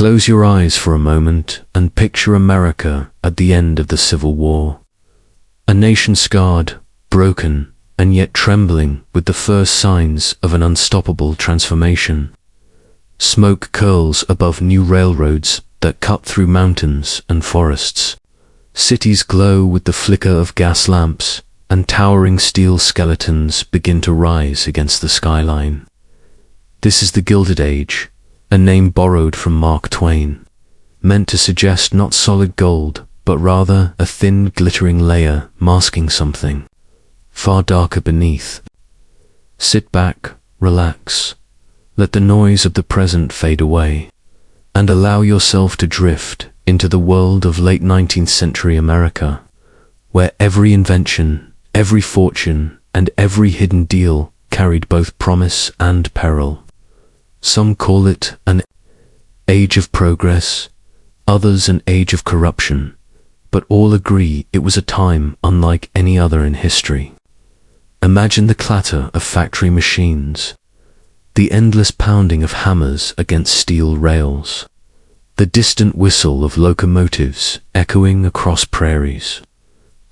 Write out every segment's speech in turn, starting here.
Close your eyes for a moment and picture America at the end of the Civil War. A nation scarred, broken, and yet trembling with the first signs of an unstoppable transformation. Smoke curls above new railroads that cut through mountains and forests. Cities glow with the flicker of gas lamps, and towering steel skeletons begin to rise against the skyline. This is the Gilded Age, a name borrowed from Mark Twain, meant to suggest not solid gold, but rather a thin, glittering layer masking something far darker beneath. Sit back, relax, let the noise of the present fade away, and allow yourself to drift into the world of late 19th century America, where every invention, every fortune, and every hidden deal carried both promise and peril. Some call it an age of progress, others an age of corruption, but all agree it was a time unlike any other in history. Imagine the clatter of factory machines, the endless pounding of hammers against steel rails, the distant whistle of locomotives echoing across prairies,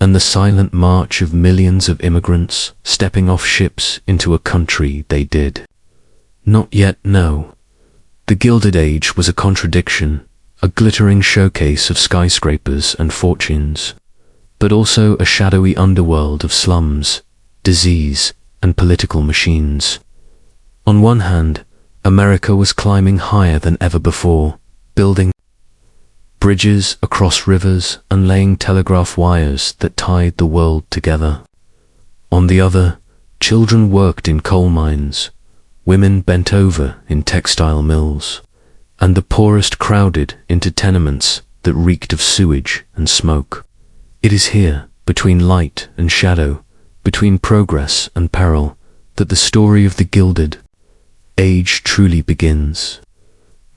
and the silent march of millions of immigrants stepping off ships into a country they did not yet know. The Gilded Age was a contradiction, a glittering showcase of skyscrapers and fortunes, but also a shadowy underworld of slums, disease, and political machines. On one hand, America was climbing higher than ever before, building bridges across rivers and laying telegraph wires that tied the world together. On the other, children worked in coal mines, women bent over in textile mills, and the poorest crowded into tenements that reeked of sewage and smoke. It is here, between light and shadow, between progress and peril, that the story of the Gilded Age truly begins.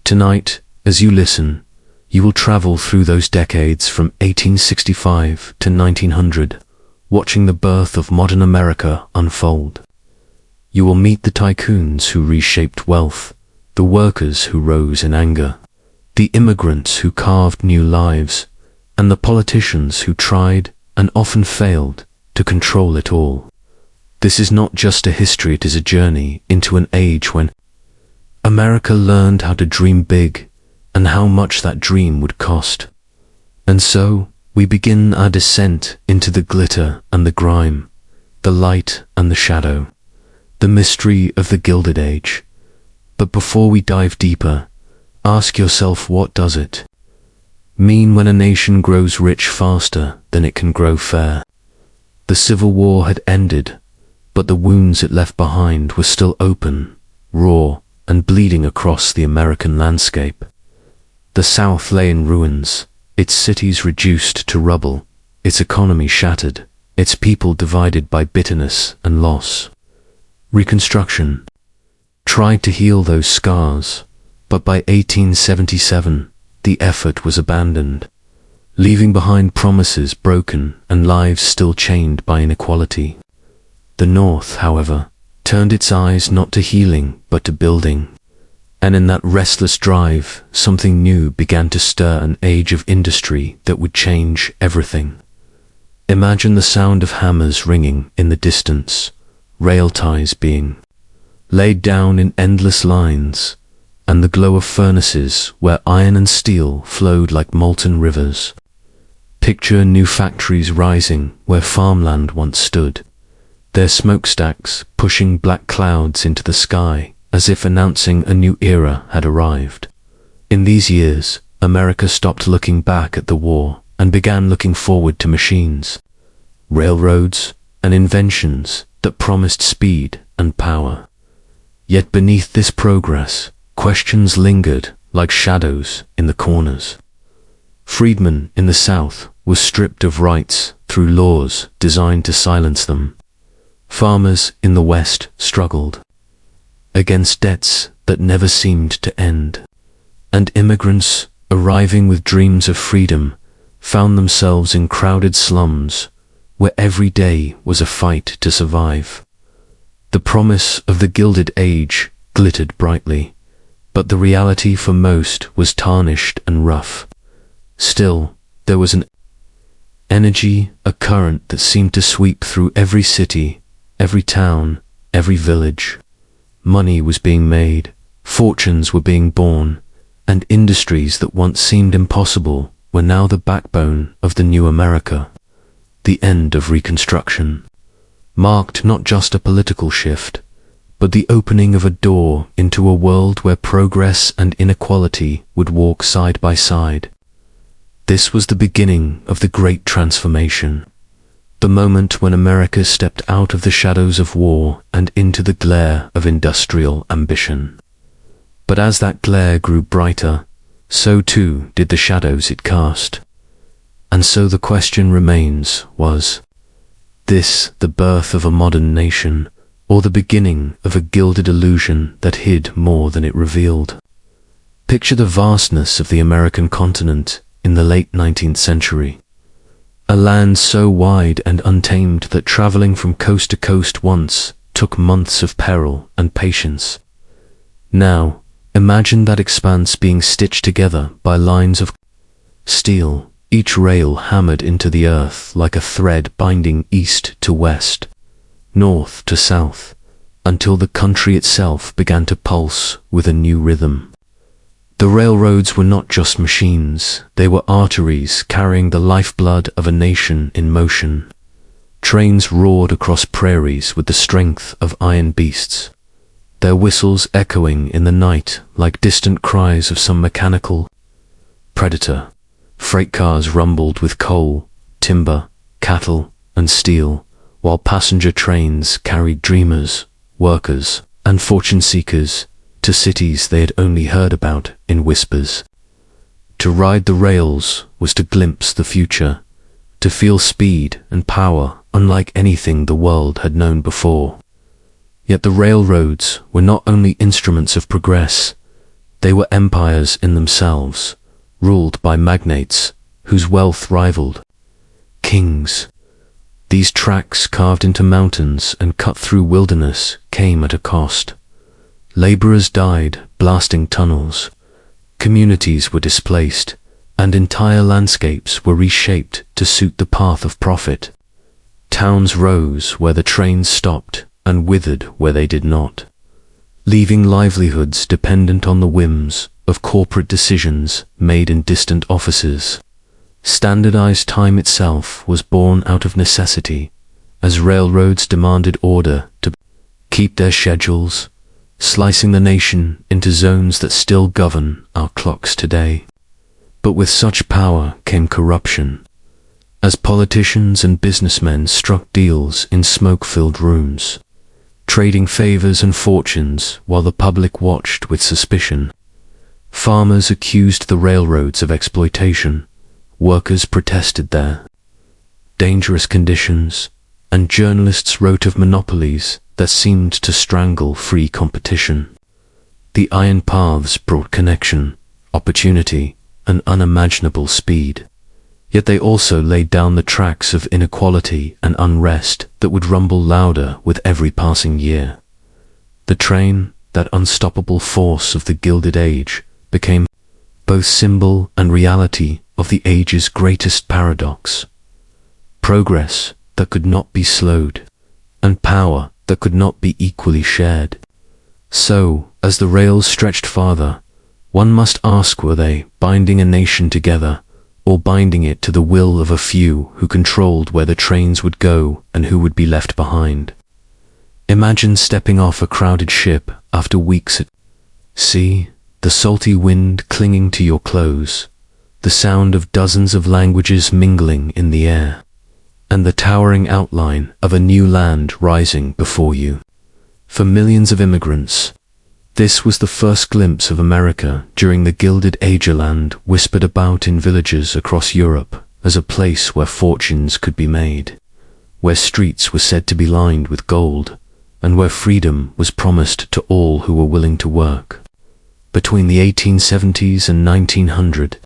Tonight, as you listen, you will travel through those decades from 1865 to 1900, watching the birth of modern America unfold. You will meet the tycoons who reshaped wealth, the workers who rose in anger, the immigrants who carved new lives, and the politicians who tried and often failed to control it all. This is not just a history, it is a journey into an age when America learned how to dream big and how much that dream would cost. And so, we begin our descent into the glitter and the grime, the light and the shadow, the mystery of the Gilded Age. But before we dive deeper, ask yourself, what does it mean when a nation grows rich faster than it can grow fair? The Civil War had ended, but the wounds it left behind were still open, raw, and bleeding across the American landscape. The South lay in ruins, its cities reduced to rubble, its economy shattered, its people divided by bitterness and loss. Reconstruction tried to heal those scars, but by 1877, the effort was abandoned, leaving behind promises broken and lives still chained by inequality. The North, however, turned its eyes not to healing but to building, and in that restless drive, something new began to stir, an age of industry that would change everything. Imagine the sound of hammers ringing in the distance, rail ties being laid down in endless lines, and the glow of furnaces where iron and steel flowed like molten rivers. Picture new factories rising where farmland once stood, their smokestacks pushing black clouds into the sky as if announcing a new era had arrived. In these years, America stopped looking back at the war and began looking forward to machines, railroads, and inventions that promised speed and power. Yet beneath this progress, questions lingered like shadows in the corners. Freedmen in the South were stripped of rights through laws designed to silence them. Farmers in the West struggled against debts that never seemed to end. And immigrants, arriving with dreams of freedom, found themselves in crowded slums where every day was a fight to survive. The promise of the Gilded Age glittered brightly, but the reality for most was tarnished and rough. Still, there was an energy, a current that seemed to sweep through every city, every town, every village. Money was being made, fortunes were being born, and industries that once seemed impossible were now the backbone of the new America. The end of Reconstruction marked not just a political shift, but the opening of a door into a world where progress and inequality would walk side by side. This was the beginning of the Great Transformation, the moment when America stepped out of the shadows of war and into the glare of industrial ambition. But as that glare grew brighter, so too did the shadows it cast. And so the question remains, was this the birth of a modern nation, or the beginning of a gilded illusion that hid more than it revealed? Picture the vastness of the American continent in the late 19th century. A land so wide and untamed that traveling from coast to coast once took months of peril and patience. Now, imagine that expanse being stitched together by lines of steel, each rail hammered into the earth like a thread binding east to west, north to south, until the country itself began to pulse with a new rhythm. The railroads were not just machines, they were arteries carrying the lifeblood of a nation in motion. Trains roared across prairies with the strength of iron beasts, their whistles echoing in the night like distant cries of some mechanical predator. Freight cars rumbled with coal, timber, cattle, and steel, while passenger trains carried dreamers, workers, and fortune seekers to cities they had only heard about in whispers. To ride the rails was to glimpse the future, to feel speed and power unlike anything the world had known before. Yet the railroads were not only instruments of progress, they were empires in themselves, ruled by magnates whose wealth rivaled kings. These tracks carved into mountains and cut through wilderness came at a cost. Laborers died blasting tunnels, communities were displaced, and entire landscapes were reshaped to suit the path of profit. Towns rose where the trains stopped and withered where they did not, leaving livelihoods dependent on the whims of corporate decisions made in distant offices. Standardized time itself was born out of necessity, as railroads demanded order to keep their schedules, slicing the nation into zones that still govern our clocks today. But with such power came corruption, as politicians and businessmen struck deals in smoke-filled rooms, trading favors and fortunes while the public watched with suspicion. Farmers accused the railroads of exploitation, workers protested their dangerous conditions, and journalists wrote of monopolies that seemed to strangle free competition. The iron paths brought connection, opportunity, and unimaginable speed. Yet they also laid down the tracks of inequality and unrest that would rumble louder with every passing year. The train, that unstoppable force of the Gilded Age, became both symbol and reality of the age's greatest paradox. Progress that could not be slowed, and power that could not be equally shared. So, as the rails stretched farther, one must ask, were they binding a nation together, or binding it to the will of a few who controlled where the trains would go and who would be left behind? Imagine stepping off a crowded ship after weeks at sea, the salty wind clinging to your clothes, the sound of dozens of languages mingling in the air, and the towering outline of a new land rising before you. For millions of immigrants, this was the first glimpse of America during the Gilded Age. Land whispered about in villages across Europe as a place where fortunes could be made, where streets were said to be lined with gold, and where freedom was promised to all who were willing to work. Between the 1870s and 1900,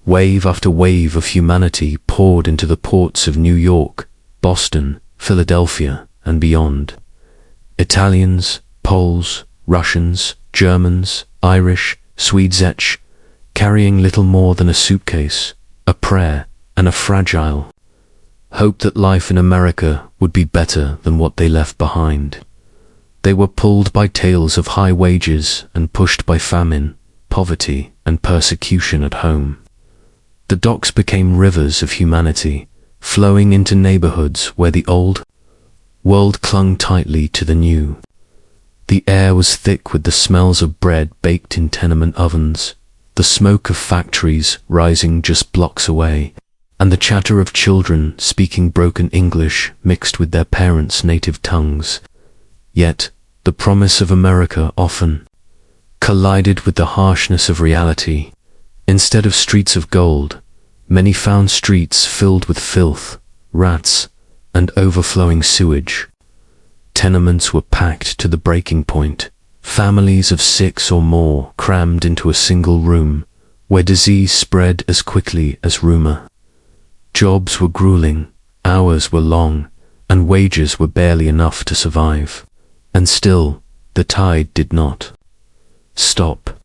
wave after wave of humanity poured into the ports of New York, Boston, Philadelphia, and beyond. Italians, Poles, Russians, Germans, Irish, Swedes each, carrying little more than a suitcase, a prayer, and a fragile hope that life in America would be better than what they left behind. They were pulled by tales of high wages and pushed by famine, poverty, and persecution at home. The docks became rivers of humanity, flowing into neighborhoods where the old world clung tightly to the new. The air was thick with the smells of bread baked in tenement ovens, the smoke of factories rising just blocks away, and the chatter of children speaking broken English mixed with their parents' native tongues. Yet, the promise of America often collided with the harshness of reality. Instead of streets of gold, many found streets filled with filth, rats, and overflowing sewage. Tenements were packed to the breaking point, families of 6 or more crammed into a single room, where disease spread as quickly as rumor. Jobs were grueling, hours were long, and wages were barely enough to survive. And still, the tide did not stop.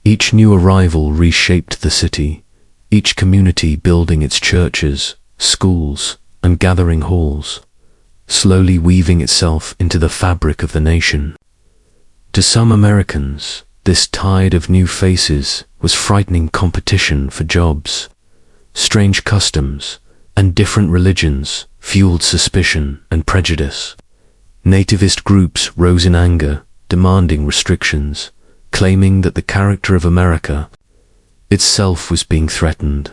Each new arrival reshaped the city, each community building its churches, schools, and gathering halls, slowly weaving itself into the fabric of the nation. To some Americans, this tide of new faces was frightening competition for jobs. Strange customs and different religions fueled suspicion and prejudice. Nativist groups rose in anger, demanding restrictions, claiming that the character of America itself was being threatened.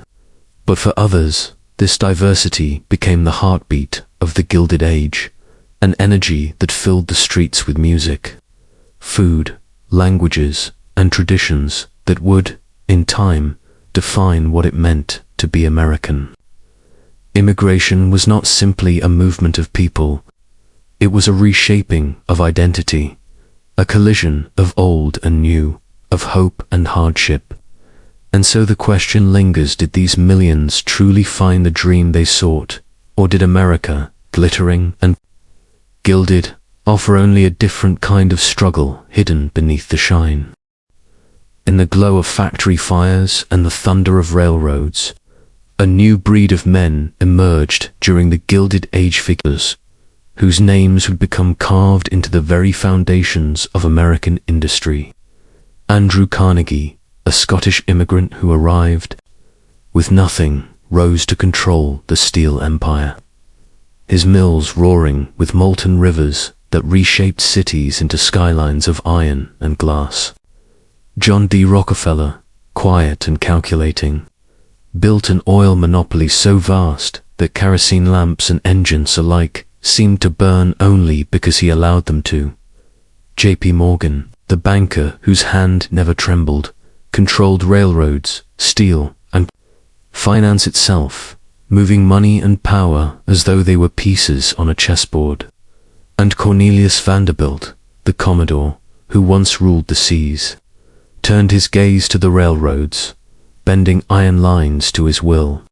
But for others, this diversity became the heartbeat of the Gilded Age, an energy that filled the streets with music, food, languages, and traditions that would, in time, define what it meant to be American. Immigration was not simply a movement of people, it was a reshaping of identity, a collision of old and new, of hope and hardship. And so the question lingers, did these millions truly find the dream they sought, or did America, glittering and gilded, offer only a different kind of struggle hidden beneath the shine? In the glow of factory fires and the thunder of railroads, a new breed of men emerged during the Gilded Age, figures whose names would become carved into the very foundations of American industry. Andrew Carnegie, a Scottish immigrant who arrived with nothing, rose to control the steel empire. His mills roaring with molten rivers that reshaped cities into skylines of iron and glass. John D. Rockefeller, quiet and calculating, built an oil monopoly so vast that kerosene lamps and engines alike seemed to burn only because he allowed them to. J.P. Morgan, the banker whose hand never trembled, controlled railroads, steel, and finance itself, moving money and power as though they were pieces on a chessboard. And Cornelius Vanderbilt, the Commodore, who once ruled the seas, turned his gaze to the railroads, bending iron lines to his will.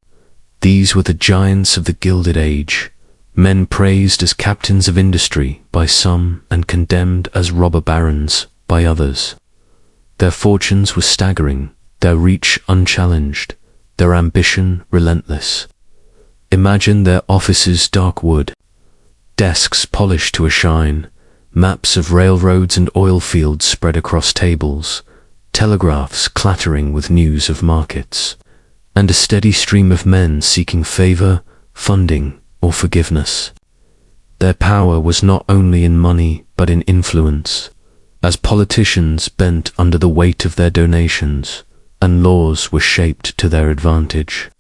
These were the giants of the Gilded Age, men praised as captains of industry by some and condemned as robber barons by others. Their fortunes were staggering, their reach unchallenged, their ambition relentless. Imagine their offices dark wood, desks polished to a shine, maps of railroads and oil fields spread across tables, telegraphs clattering with news of markets, and a steady stream of men seeking favor, funding, or forgiveness. Their power was not only in money but in influence, as politicians bent under the weight of their donations, and laws were shaped to their advantage.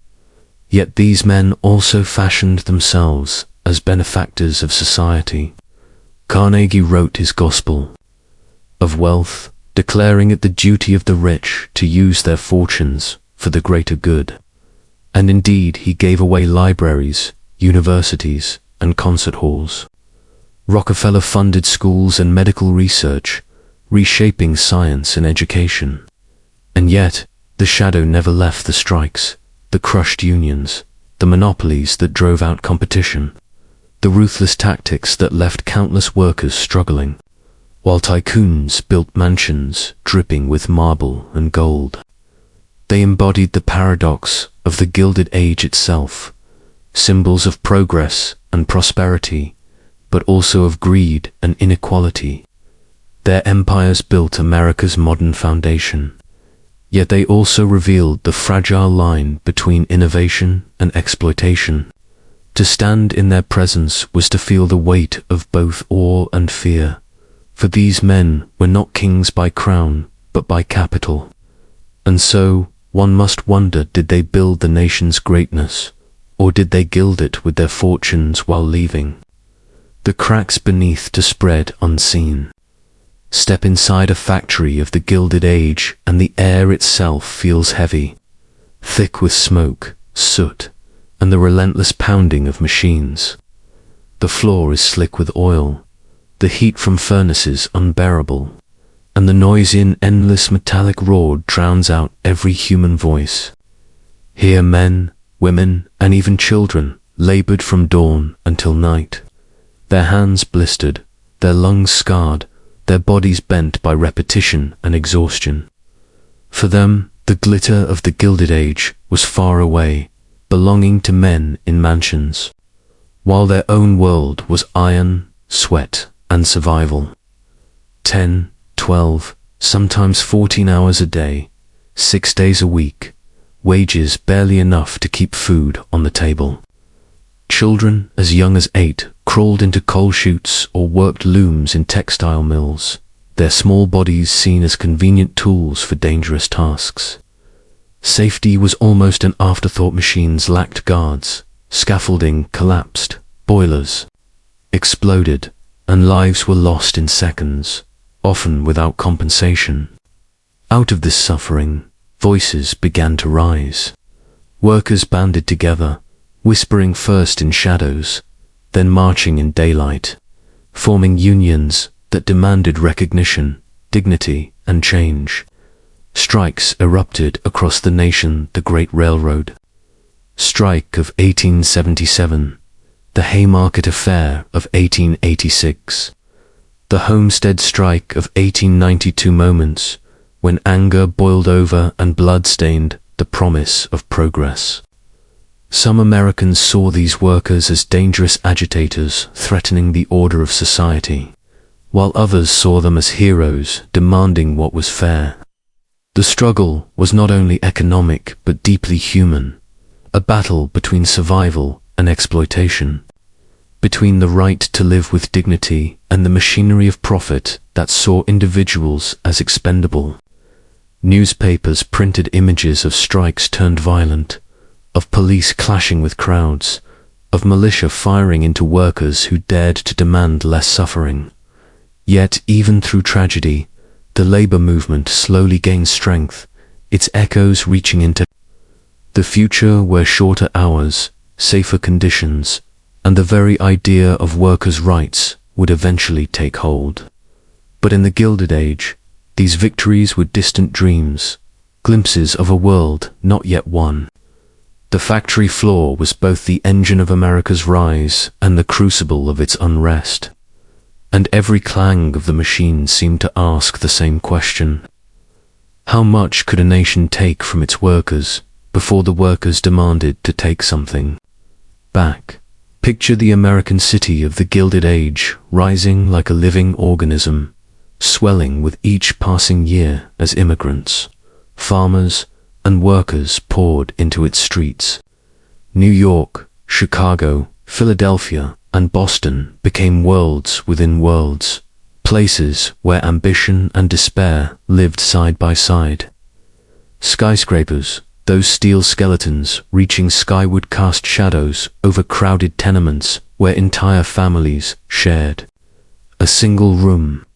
Yet these men also fashioned themselves as benefactors of society. Carnegie wrote his gospel of wealth, declaring it the duty of the rich to use their fortunes for the greater good. And indeed he gave away libraries, universities, and concert halls. Rockefeller funded schools and medical research, reshaping science and education. And yet, the shadow never left the strikes, the crushed unions, the monopolies that drove out competition, the ruthless tactics that left countless workers struggling. while tycoons built mansions dripping with marble and gold. They embodied the paradox of the Gilded Age itself, symbols of progress and prosperity, but also of greed and inequality. Their empires built America's modern foundation, yet they also revealed the fragile line between innovation and exploitation. To stand in their presence was to feel the weight of both awe and fear, for these men were not kings by crown, but by capital. And so, one must wonder, did they build the nation's greatness, or did they gild it with their fortunes while leaving the cracks beneath to spread unseen? Step inside a factory of the Gilded Age, and the air itself feels heavy, thick with smoke, soot, and the relentless pounding of machines. The floor is slick with oil, the heat from furnaces unbearable, and the noise in endless metallic roar drowns out every human voice. Here men, women, and even children labored from dawn until night, their hands blistered, their lungs scarred, their bodies bent by repetition and exhaustion. For them, the glitter of the Gilded Age was far away, belonging to men in mansions, while their own world was iron, sweat, and survival. 10, 12, sometimes 14 hours a day, 6 days a week, wages barely enough to keep food on the table. Children as young as 8 crawled into coal chutes or worked looms in textile mills, their small bodies seen as convenient tools for dangerous tasks. Safety was almost an afterthought. Machines lacked guards, scaffolding collapsed, boilers exploded, and lives were lost in seconds, often without compensation. Out of this suffering, voices began to rise. Workers banded together, whispering first in shadows, then marching in daylight, forming unions that demanded recognition, dignity, and change. Strikes erupted across the nation. The Great Railroad Strike of 1877, the Haymarket Affair of 1886, the Homestead Strike of 1892, moments when anger boiled over and blood stained the promise of progress. Some Americans saw these workers as dangerous agitators threatening the order of society, while others saw them as heroes demanding what was fair. The struggle was not only economic but deeply human, a battle between survival and exploitation, between the right to live with dignity and the machinery of profit that saw individuals as expendable. Newspapers printed images of strikes turned violent, of police clashing with crowds, of militia firing into workers who dared to demand less suffering. Yet, even through tragedy, the labor movement slowly gained strength, its echoes reaching into the future where shorter hours, safer conditions, and the very idea of workers' rights would eventually take hold. But in the Gilded Age, these victories were distant dreams, glimpses of a world not yet won. The factory floor was both the engine of America's rise and the crucible of its unrest. And every clang of the machine seemed to ask the same question. How much could a nation take from its workers before the workers demanded to take something back? Picture the American city of the Gilded Age rising like a living organism, swelling with each passing year as immigrants, farmers, and workers poured into its streets. New York, Chicago, Philadelphia, and Boston became worlds within worlds, places where ambition and despair lived side by side. Skyscrapers, those steel skeletons reaching skyward, cast shadows over crowded tenements where entire families shared a single room.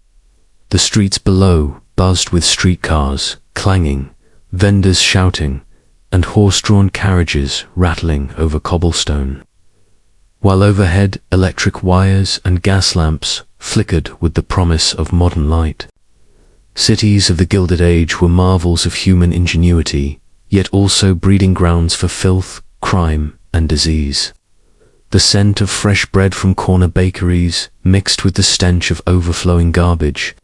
The streets below buzzed with streetcars clanging, vendors shouting, and horse-drawn carriages rattling over cobblestone, while overhead electric wires and gas lamps flickered with the promise of modern light. Cities of the Gilded Age were marvels of human ingenuity, yet also breeding grounds for filth, crime, and disease. The scent of fresh bread from corner bakeries mixed with the stench of overflowing garbage,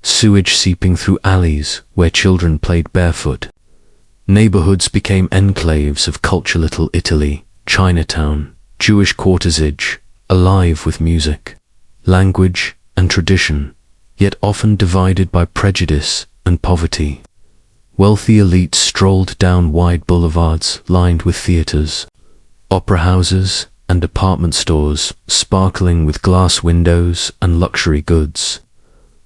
sewage seeping through alleys where children played barefoot. Neighborhoods became enclaves of culture. Little Italy, Chinatown, Jewish quartersage, alive with music, language, and tradition, yet often divided by prejudice and poverty. Wealthy elites strolled down wide boulevards lined with theaters, opera houses, and department stores sparkling with glass windows and luxury goods,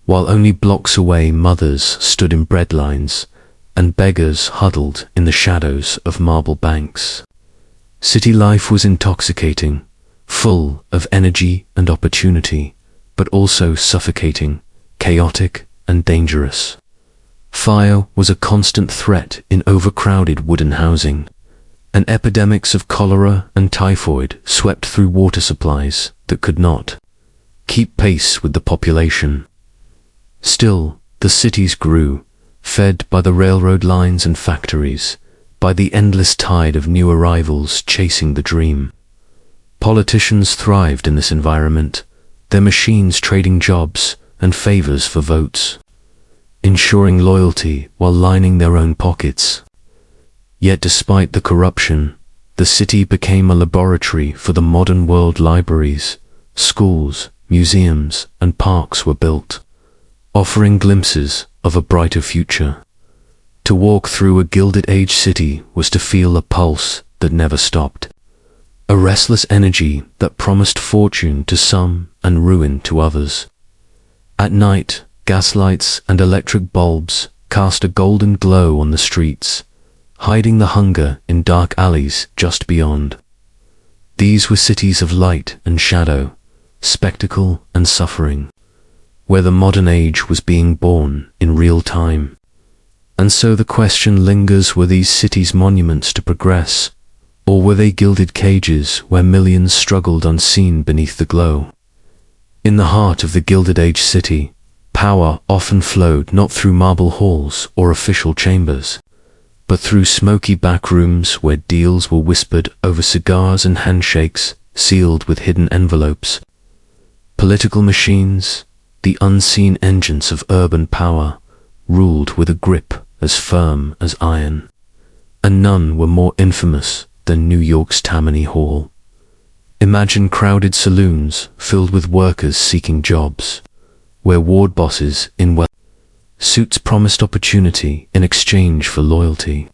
while only blocks away mothers stood in bread lines and beggars huddled in the shadows of marble banks. City life was intoxicating, full of energy and opportunity, but also suffocating, chaotic, and dangerous. Fire was a constant threat in overcrowded wooden housing, and epidemics of cholera and typhoid swept through water supplies that could not keep pace with the population. Still, the cities grew, fed by the railroad lines and factories, by the endless tide of new arrivals chasing the dream. Politicians thrived in this environment, their machines trading jobs and favors for votes, ensuring loyalty while lining their own pockets. Yet despite the corruption, the city became a laboratory for the modern world. Libraries, schools, museums, and parks were built, offering glimpses of a brighter future. To walk through a Gilded Age city was to feel a pulse that never stopped, a restless energy that promised fortune to some and ruin to others. At night, gaslights and electric bulbs cast a golden glow on the streets, hiding the hunger in dark alleys just beyond. These were cities of light and shadow, spectacle and suffering, where the modern age was being born in real time. And so the question lingers, were these cities monuments to progress, or were they gilded cages where millions struggled unseen beneath the glow? In the heart of the Gilded Age city, power often flowed not through marble halls or official chambers, but through smoky back rooms where deals were whispered over cigars and handshakes sealed with hidden envelopes. Political machines, the unseen engines of urban power, ruled with a grip as firm as iron, and none were more infamous than New York's Tammany Hall. Imagine crowded saloons filled with workers seeking jobs, where ward bosses in suits promised opportunity in exchange for loyalty.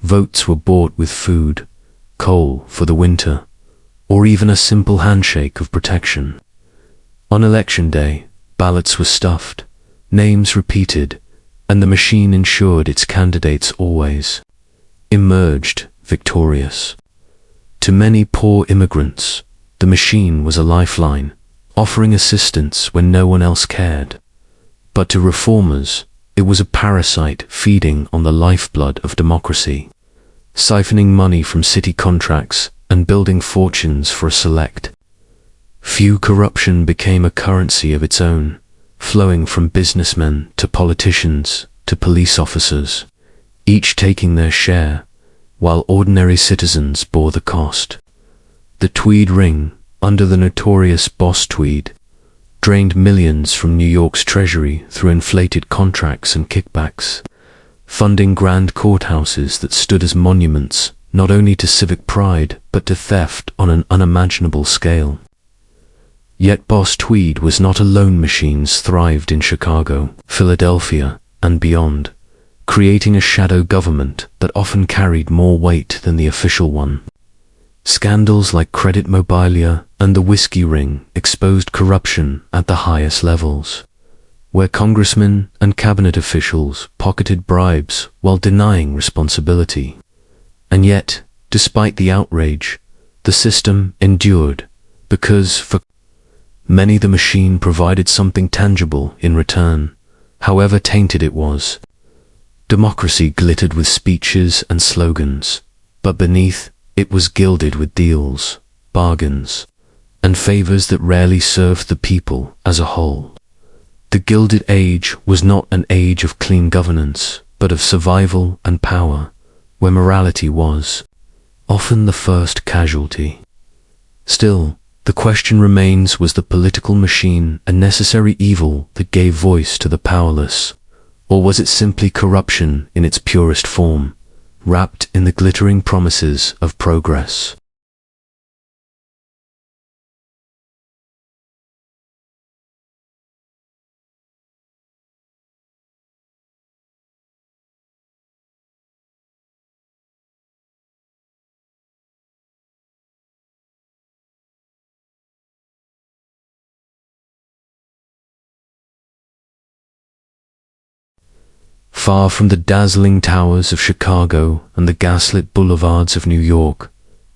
Votes were bought with food, coal for the winter, or even a simple handshake of protection. On election day, ballots were stuffed, names repeated, and the machine ensured its candidates always emerged victorious. To many poor immigrants, the machine was a lifeline, offering assistance when no one else cared. But to reformers, it was a parasite feeding on the lifeblood of democracy, siphoning money from city contracts and building fortunes for a select few. Corruption became a currency of its own, flowing from businessmen to politicians to police officers, each taking their share, while ordinary citizens bore the cost. The Tweed Ring, under the notorious Boss Tweed, drained millions from New York's treasury through inflated contracts and kickbacks, funding grand courthouses that stood as monuments not only to civic pride but to theft on an unimaginable scale. Yet Boss Tweed was not alone. Machines thrived in Chicago, Philadelphia, and beyond, creating a shadow government that often carried more weight than the official one. Scandals like Credit Mobilia and the Whiskey Ring exposed corruption at the highest levels, where congressmen and cabinet officials pocketed bribes while denying responsibility. And yet, despite the outrage, the system endured, because for many the machine provided something tangible in return, however tainted it was. Democracy glittered with speeches and slogans, but beneath it was gilded with deals, bargains, and favors that rarely served the people as a whole. The Gilded Age was not an age of clean governance, but of survival and power, where morality was often the first casualty. Still, the question remains, was the political machine a necessary evil that gave voice to the powerless, or was it simply corruption in its purest form, wrapped in the glittering promises of progress? Far from the dazzling towers of Chicago and the gaslit boulevards of New York,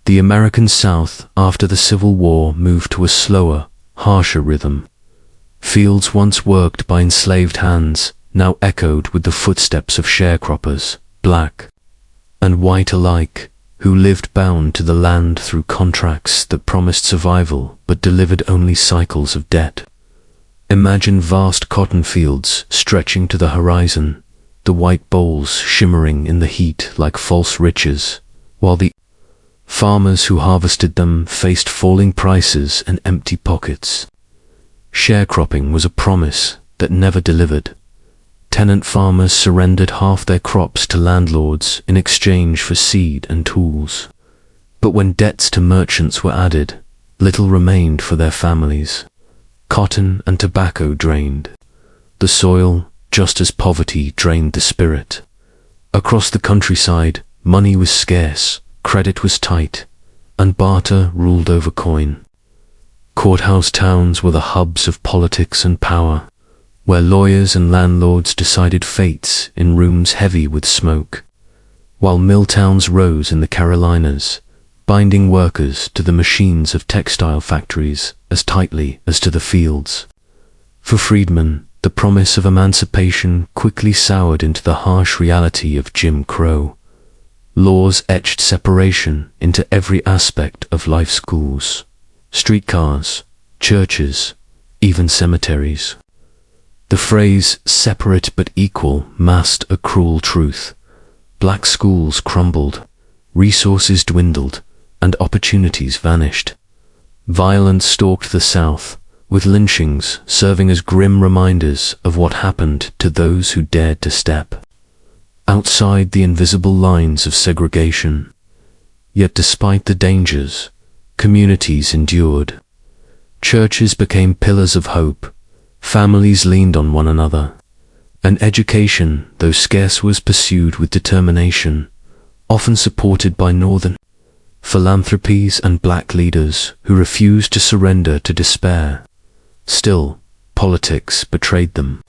the American South after the Civil War moved to a slower, harsher rhythm. Fields once worked by enslaved hands now echoed with the footsteps of sharecroppers, black and white alike, who lived bound to the land through contracts that promised survival but delivered only cycles of debt. Imagine vast cotton fields stretching to the horizon, the white bowls shimmering in the heat like false riches, while the farmers who harvested them faced falling prices and empty pockets. Sharecropping was a promise that never delivered. Tenant farmers surrendered half their crops to landlords in exchange for seed and tools. But when debts to merchants were added, little remained for their families. Cotton and tobacco drained the soil, just as poverty drained the spirit. Across the countryside, money was scarce, credit was tight, and barter ruled over coin. Courthouse towns were the hubs of politics and power, where lawyers and landlords decided fates in rooms heavy with smoke, while mill towns rose in the Carolinas, binding workers to the machines of textile factories as tightly as to the fields. For freedmen, the promise of emancipation quickly soured into the harsh reality of Jim Crow. Laws etched separation into every aspect of life's schools, streetcars, churches, even cemeteries. The phrase "separate but equal" masked a cruel truth. Black schools crumbled, resources dwindled, and opportunities vanished. Violence stalked the South, with lynchings serving as grim reminders of what happened to those who dared to step outside the invisible lines of segregation. Yet despite the dangers, communities endured. Churches became pillars of hope, families leaned on one another, and education, though scarce, was pursued with determination, often supported by Northern philanthropies and black leaders who refused to surrender to despair. Still, politics betrayed them.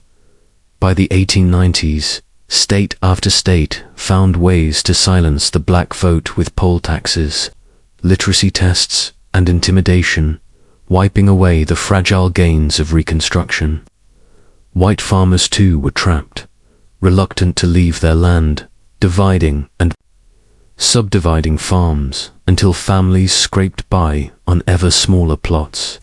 By the 1890s, state after state found ways to silence the black vote with poll taxes, literacy tests, and intimidation, wiping away the fragile gains of Reconstruction. White farmers too were trapped, reluctant to leave their land, dividing and subdividing farms until families scraped by on ever smaller plots.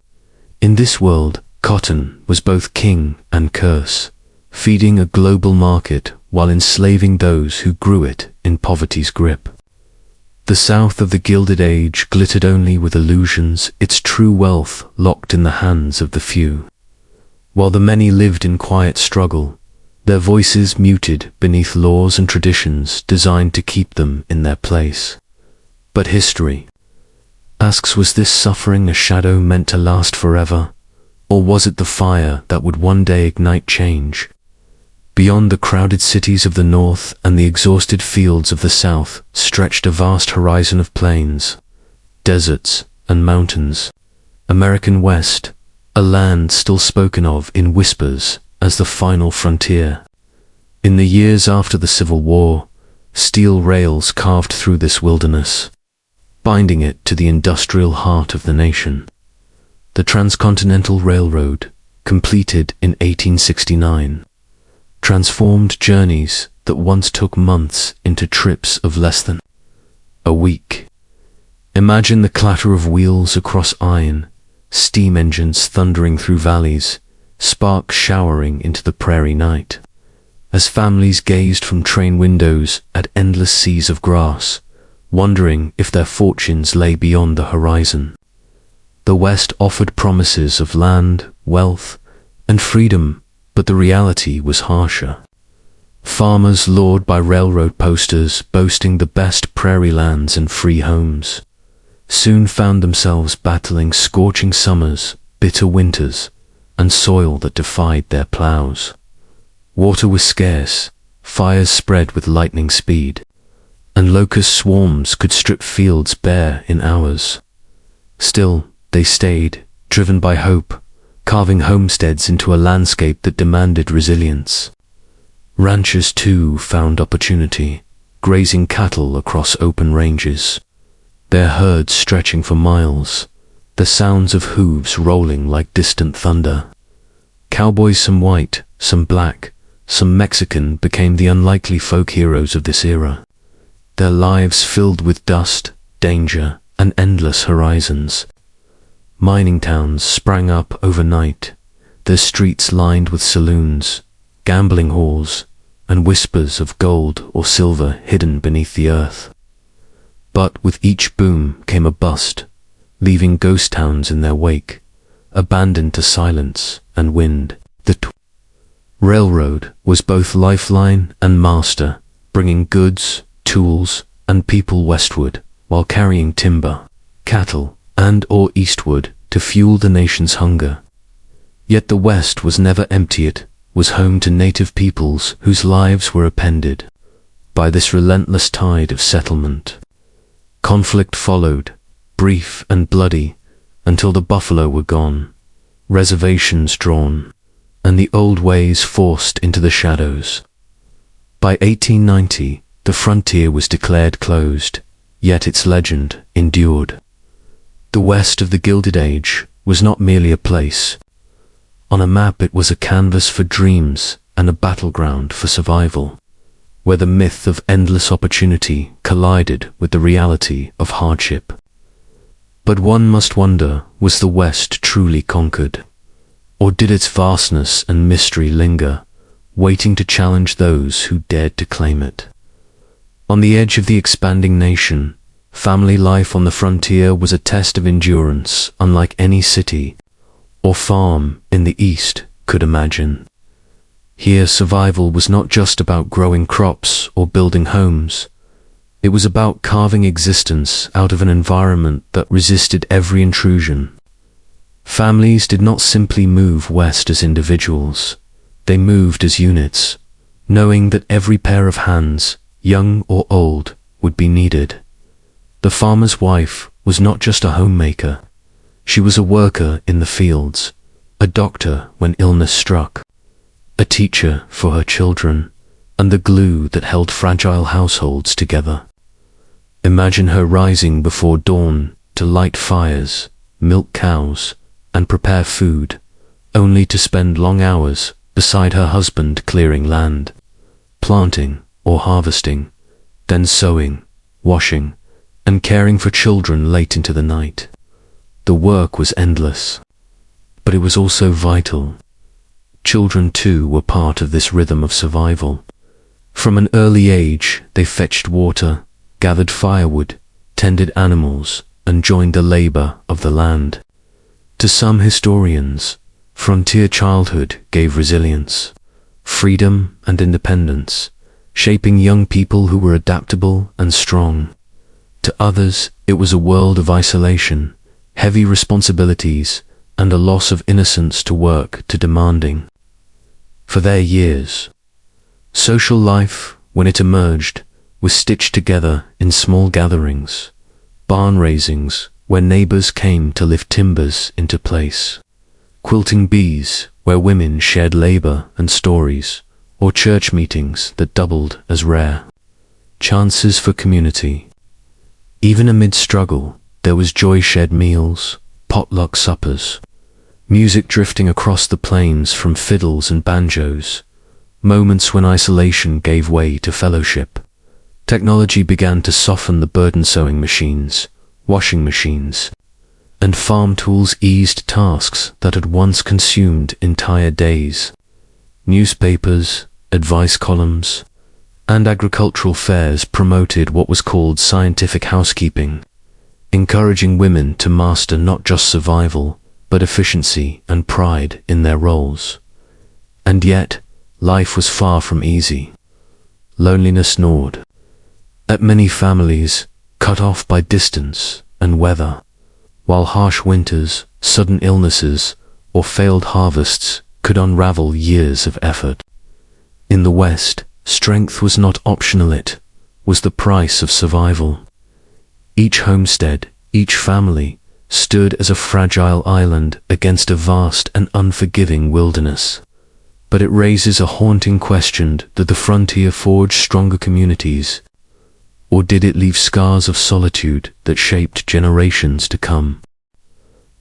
In this world, cotton was both king and curse, feeding a global market while enslaving those who grew it in poverty's grip. The South of the Gilded Age glittered only with illusions, its true wealth locked in the hands of the few. While the many lived in quiet struggle, their voices muted beneath laws and traditions designed to keep them in their place. But history asks, was this suffering a shadow meant to last forever? Or was it the fire that would one day ignite change? Beyond the crowded cities of the North and the exhausted fields of the South stretched a vast horizon of plains, deserts, and mountains. American West, a land still spoken of in whispers as the final frontier. In the years after the Civil War, steel rails carved through this wilderness, binding it to the industrial heart of the nation. The Transcontinental Railroad, completed in 1869, transformed journeys that once took months into trips of less than a week. Imagine the clatter of wheels across iron, steam engines thundering through valleys, sparks showering into the prairie night. As families gazed from train windows at endless seas of grass, wondering if their fortunes lay beyond the horizon. The West offered promises of land, wealth, and freedom, but the reality was harsher. Farmers lured by railroad posters boasting the best prairie lands and free homes soon found themselves battling scorching summers, bitter winters, and soil that defied their plows. Water was scarce, fires spread with lightning speed, and locust swarms could strip fields bare in hours. Still, they stayed, driven by hope, carving homesteads into a landscape that demanded resilience. Ranchers too found opportunity, grazing cattle across open ranges, their herds stretching for miles, the sounds of hooves rolling like distant thunder. Cowboys, some white, some black, some Mexican, became the unlikely folk heroes of this era, their lives filled with dust, danger, and endless horizons. Mining towns sprang up overnight, their streets lined with saloons, gambling halls, and whispers of gold or silver hidden beneath the earth. But with each boom came a bust, leaving ghost towns in their wake, abandoned to silence and wind. The railroad was both lifeline and master, bringing goods, tools, and people westward, while carrying timber, cattle, and/or eastward to fuel the nation's hunger. Yet the West was never empty. It was home to native peoples whose lives were upended by this relentless tide of settlement. Conflict followed, brief and bloody, until the buffalo were gone, reservations drawn, and the old ways forced into the shadows. By 1890, the frontier was declared closed, yet its legend endured. The West of the Gilded Age was not merely a place. On a map it was a canvas for dreams and a battleground for survival, where the myth of endless opportunity collided with the reality of hardship. But one must wonder, was the West truly conquered? Or did its vastness and mystery linger, waiting to challenge those who dared to claim it? On the edge of the expanding nation, family life on the frontier was a test of endurance unlike any city or farm in the East could imagine. Here, survival was not just about growing crops or building homes. It was about carving existence out of an environment that resisted every intrusion. Families did not simply move west as individuals. They moved as units, knowing that every pair of hands, young or old, would be needed. The farmer's wife was not just a homemaker. She was a worker in the fields, a doctor when illness struck, a teacher for her children, and the glue that held fragile households together. Imagine her rising before dawn to light fires, milk cows, and prepare food, only to spend long hours beside her husband clearing land, planting or harvesting, then sewing, washing, and caring for children late into the night. The work was endless, but it was also vital. Children too were part of this rhythm of survival. From an early age, they fetched water, gathered firewood, tended animals, and joined the labor of the land. To some historians, frontier childhood gave resilience, freedom, and independence, shaping young people who were adaptable and strong. To others, it was a world of isolation, heavy responsibilities, and a loss of innocence to work to demanding. For their years, social life, when it emerged, was stitched together in small gatherings, barn raisings where neighbors came to lift timbers into place, quilting bees where women shared labor and stories, or church meetings that doubled as rare chances for community. Even amid struggle, there was joy-shared meals, potluck suppers, music drifting across the plains from fiddles and banjos, moments when isolation gave way to fellowship. Technology began to soften the burden. Sewing machines, washing machines, and farm tools eased tasks that had once consumed entire days. Newspapers, advice columns, and agricultural fairs promoted what was called scientific housekeeping, encouraging women to master not just survival, but efficiency and pride in their roles. And yet, life was far from easy. Loneliness gnawed at many families, cut off by distance and weather, while harsh winters, sudden illnesses, or failed harvests could unravel years of effort. In the West, strength was not optional, it was the price of survival. Each homestead, each family, stood as a fragile island against a vast and unforgiving wilderness. But it raises a haunting question: did the frontier forge stronger communities, or did it leave scars of solitude that shaped generations to come?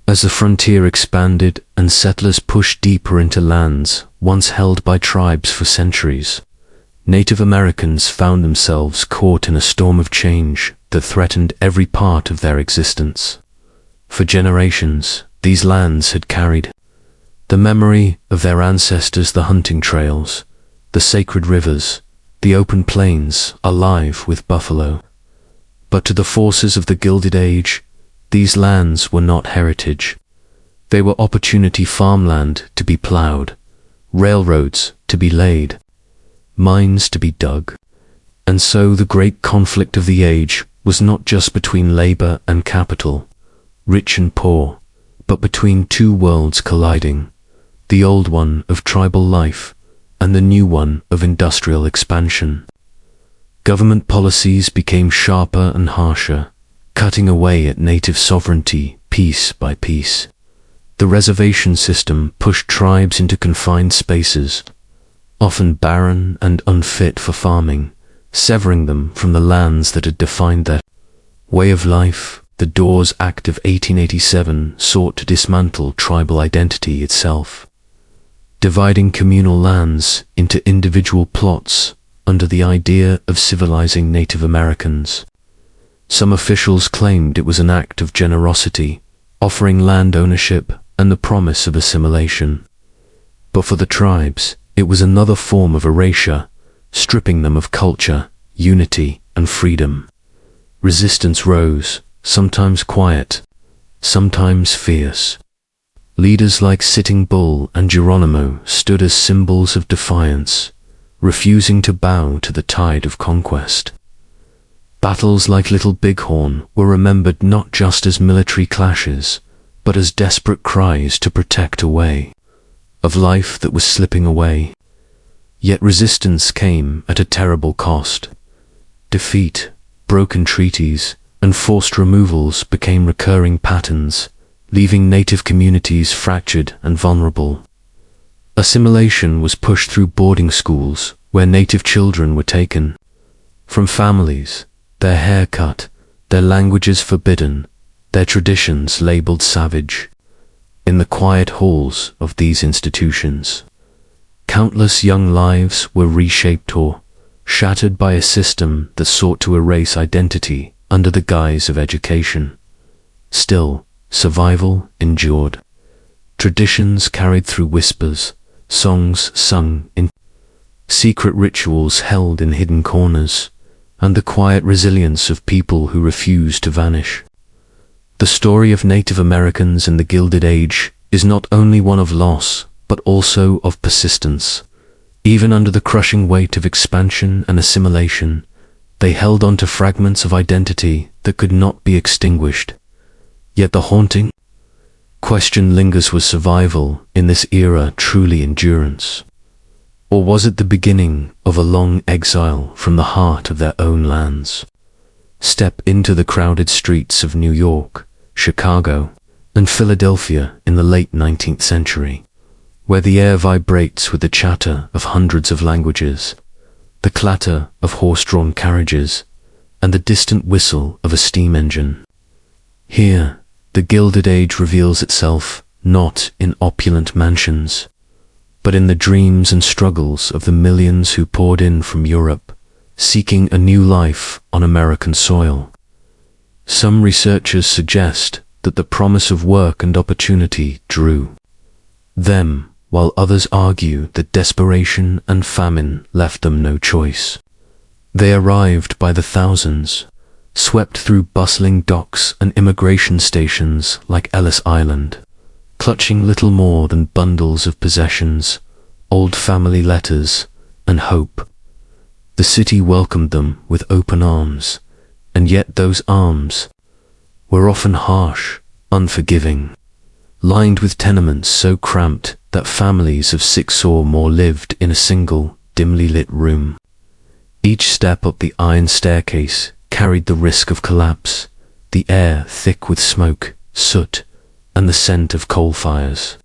As the frontier expanded and settlers pushed deeper into lands once held by tribes for centuries, Native Americans found themselves caught in a storm of change that threatened every part of their existence. For generations, these lands had carried the memory of their ancestors, the hunting trails, the sacred rivers, the open plains alive with buffalo. But to the forces of the Gilded Age, these lands were not heritage. They were opportunity farmland to be plowed, railroads to be laid, mines to be dug. And so the great conflict of the age was not just between labor and capital, rich and poor, but between two worlds colliding, the old one of tribal life and the new one of industrial expansion. Government policies became sharper and harsher, cutting away at native sovereignty piece by piece. The reservation system pushed tribes into confined spaces, often barren and unfit for farming, severing them from the lands that had defined their way of life. The Dawes Act of 1887 sought to dismantle tribal identity itself, dividing communal lands into individual plots under the idea of civilizing Native Americans. Some officials claimed it was an act of generosity, offering land ownership and the promise of assimilation. But for the tribes, it was another form of erasure, stripping them of culture, unity, and freedom. Resistance rose, sometimes quiet, sometimes fierce. Leaders like Sitting Bull and Geronimo stood as symbols of defiance, refusing to bow to the tide of conquest. Battles like Little Bighorn were remembered not just as military clashes, but as desperate cries to protect a way of life that was slipping away. Yet resistance came at a terrible cost. Defeat, broken treaties, and forced removals became recurring patterns, leaving native communities fractured and vulnerable. Assimilation was pushed through boarding schools, where native children were taken from families, their hair cut, their languages forbidden, their traditions labeled savage. In the quiet halls of these institutions, countless young lives were reshaped or shattered by a system that sought to erase identity under the guise of education. Still, survival endured. Traditions carried through whispers, songs sung in secret, rituals held in hidden corners, and the quiet resilience of people who refused to vanish. The story of Native Americans in the Gilded Age is not only one of loss, but also of persistence. Even under the crushing weight of expansion and assimilation, they held on to fragments of identity that could not be extinguished. Yet the haunting question lingers: was survival in this era truly endurance? Or was it the beginning of a long exile from the heart of their own lands? Step into the crowded streets of New York, Chicago, and Philadelphia in the late 19th century, where the air vibrates with the chatter of hundreds of languages, the clatter of horse-drawn carriages, and the distant whistle of a steam engine. Here, the Gilded Age reveals itself not in opulent mansions, but in the dreams and struggles of the millions who poured in from Europe, seeking a new life on American soil. Some researchers suggest that the promise of work and opportunity drew them, while others argue that desperation and famine left them no choice. They arrived by the thousands, swept through bustling docks and immigration stations like Ellis Island, clutching little more than bundles of possessions, old family letters, and hope. The city welcomed them with open arms, and yet those arms were often harsh, unforgiving, lined with tenements so cramped that families of 6 or more lived in a single, dimly lit room. Each step up the iron staircase carried the risk of collapse, the air thick with smoke, soot, and the scent of coal fires.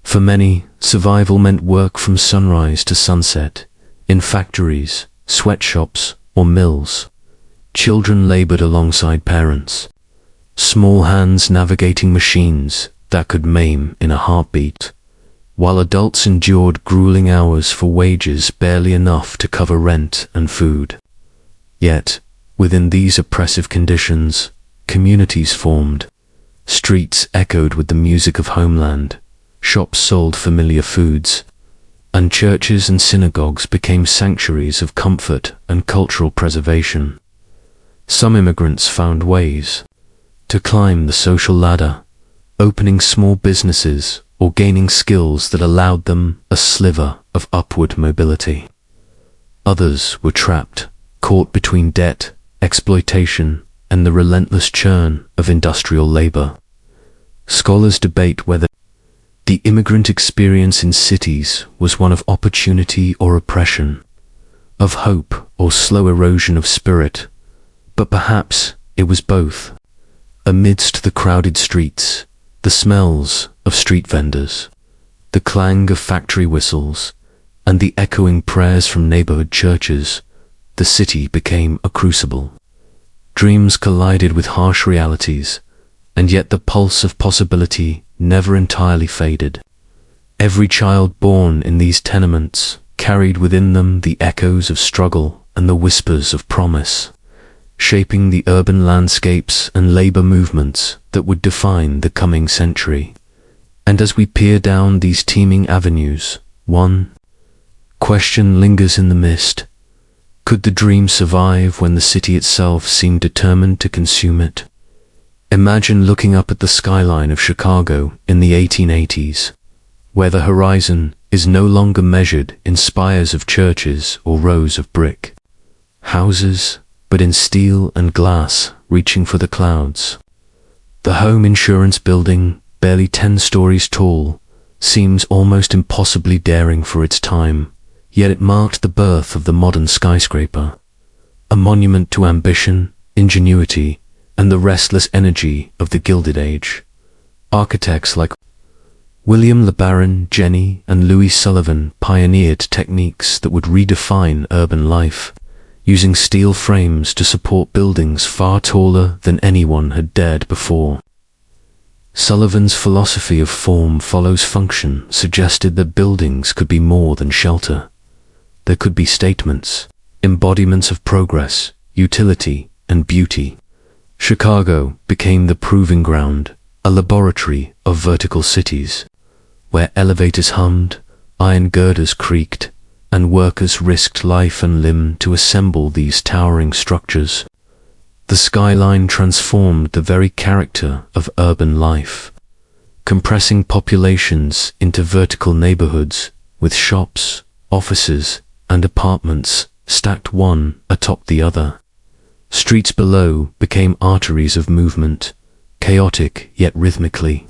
For many, survival meant work from sunrise to sunset, in factories, sweatshops, or mills. Children labored alongside parents, small hands navigating machines that could maim in a heartbeat, while adults endured grueling hours for wages barely enough to cover rent and food. Yet, within these oppressive conditions, communities formed. Streets echoed with the music of homeland, shops sold familiar foods, and churches and synagogues became sanctuaries of comfort and cultural preservation. Some immigrants found ways to climb the social ladder, opening small businesses or gaining skills that allowed them a sliver of upward mobility. Others were trapped, caught between debt, exploitation, and the relentless churn of industrial labor. Scholars debate whether the immigrant experience in cities was one of opportunity or oppression, of hope or slow erosion of spirit, but perhaps it was both. Amidst the crowded streets, the smells of street vendors, the clang of factory whistles, and the echoing prayers from neighborhood churches, the city became a crucible. Dreams collided with harsh realities, and yet the pulse of possibility never entirely faded. Every child born in these tenements carried within them the echoes of struggle and the whispers of promise, shaping the urban landscapes and labor movements that would define the coming century. And as we peer down these teeming avenues, one question lingers in the mist. Could the dream survive when the city itself seemed determined to consume it? Imagine looking up at the skyline of Chicago in the 1880s, where the horizon is no longer measured in spires of churches or rows of brick houses, but in steel and glass reaching for the clouds. The home insurance building, barely 10 stories tall, seems almost impossibly daring for its time, yet it marked the birth of the modern skyscraper, a monument to ambition, ingenuity, and the restless energy of the Gilded Age. Architects like William LeBaron, Jenny, and Louis Sullivan pioneered techniques that would redefine urban life, using steel frames to support buildings far taller than anyone had dared before. Sullivan's philosophy of form follows function suggested that buildings could be more than shelter. There could be statements, embodiments of progress, utility, and beauty. Chicago became the proving ground, a laboratory of vertical cities, where elevators hummed, iron girders creaked, and workers risked life and limb to assemble these towering structures. The skyline transformed the very character of urban life, compressing populations into vertical neighborhoods with shops, offices, and apartments stacked one atop the other. Streets below became arteries of movement, chaotic yet rhythmically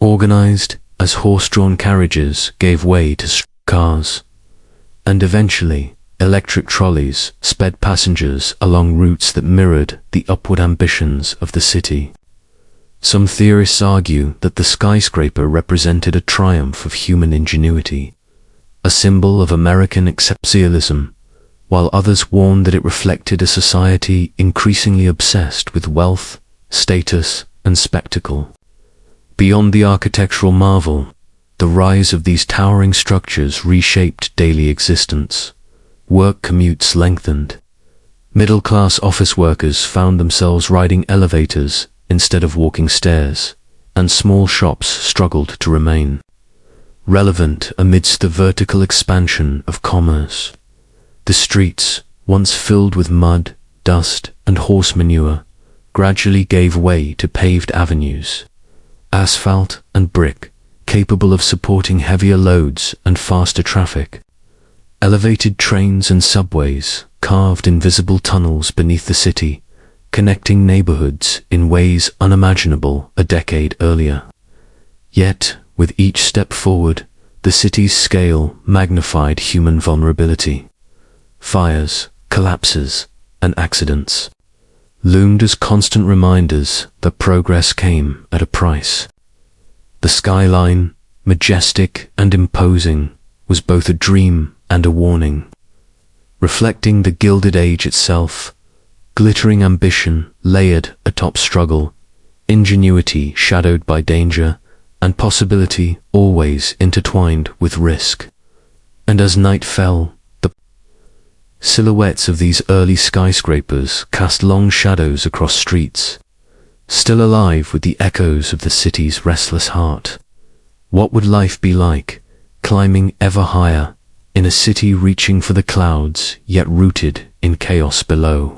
organized as horse-drawn carriages gave way to cars, and eventually electric trolleys sped passengers along routes that mirrored the upward ambitions of the city. Some theorists argue that the skyscraper represented a triumph of human ingenuity, a symbol of American exceptionalism, while others warned that it reflected a society increasingly obsessed with wealth, status, and spectacle. Beyond the architectural marvel, the rise of these towering structures reshaped daily existence. Work commutes lengthened. Middle-class office workers found themselves riding elevators instead of walking stairs, and small shops struggled to remain relevant amidst the vertical expansion of commerce. The streets, once filled with mud, dust and horse manure gradually gave way to paved avenues, asphalt and brick, capable of supporting heavier loads and faster traffic. Elevated trains and subways carved invisible tunnels beneath the city, connecting neighborhoods in ways unimaginable a decade earlier. Yet, with each step forward, the city's scale magnified human vulnerability. Fires, collapses, and accidents loomed as constant reminders that progress came at a price. The skyline, majestic and imposing, was both a dream and a warning. Reflecting the Gilded Age itself, glittering ambition layered atop struggle, ingenuity shadowed by danger, and possibility always intertwined with risk. And as night fell, the silhouettes of these early skyscrapers cast long shadows across streets, still alive with the echoes of the city's restless heart. What would life be like, climbing ever higher, in a city reaching for the clouds, yet rooted in chaos below?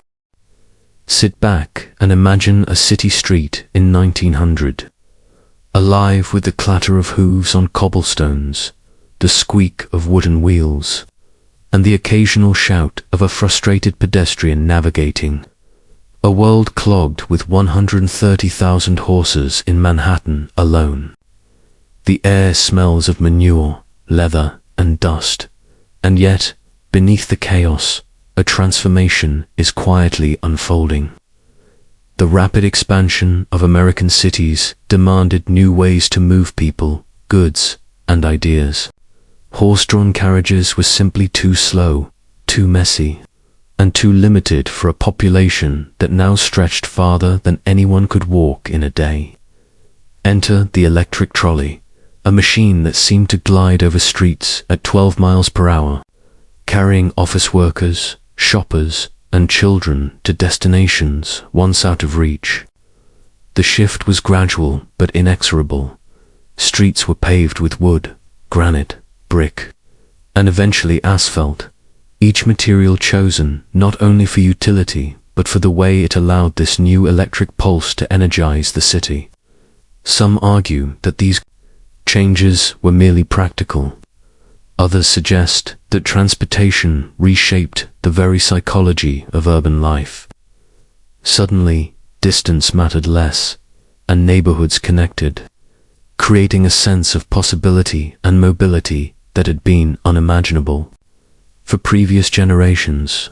Sit back and imagine a city street in 1900, alive with the clatter of hooves on cobblestones, the squeak of wooden wheels, and the occasional shout of a frustrated pedestrian navigating. A world clogged with 130,000 horses in Manhattan alone. The air smells of manure, leather, and dust, and yet, beneath the chaos, a transformation is quietly unfolding. The rapid expansion of American cities demanded new ways to move people, goods, and ideas. Horse-drawn carriages were simply too slow, too messy, and too limited for a population that now stretched farther than anyone could walk in a day. Enter the electric trolley, a machine that seemed to glide over streets at 12 miles per hour, carrying office workers, shoppers, and children to destinations once out of reach. The shift was gradual but inexorable. Streets were paved with wood, granite, brick, and eventually asphalt, each material chosen not only for utility but for the way it allowed this new electric pulse to energize the city. Some argue that these changes were merely practical. Others suggest that transportation reshaped the very psychology of urban life. Suddenly, distance mattered less, and neighborhoods connected, creating a sense of possibility and mobility that had been unimaginable for previous generations.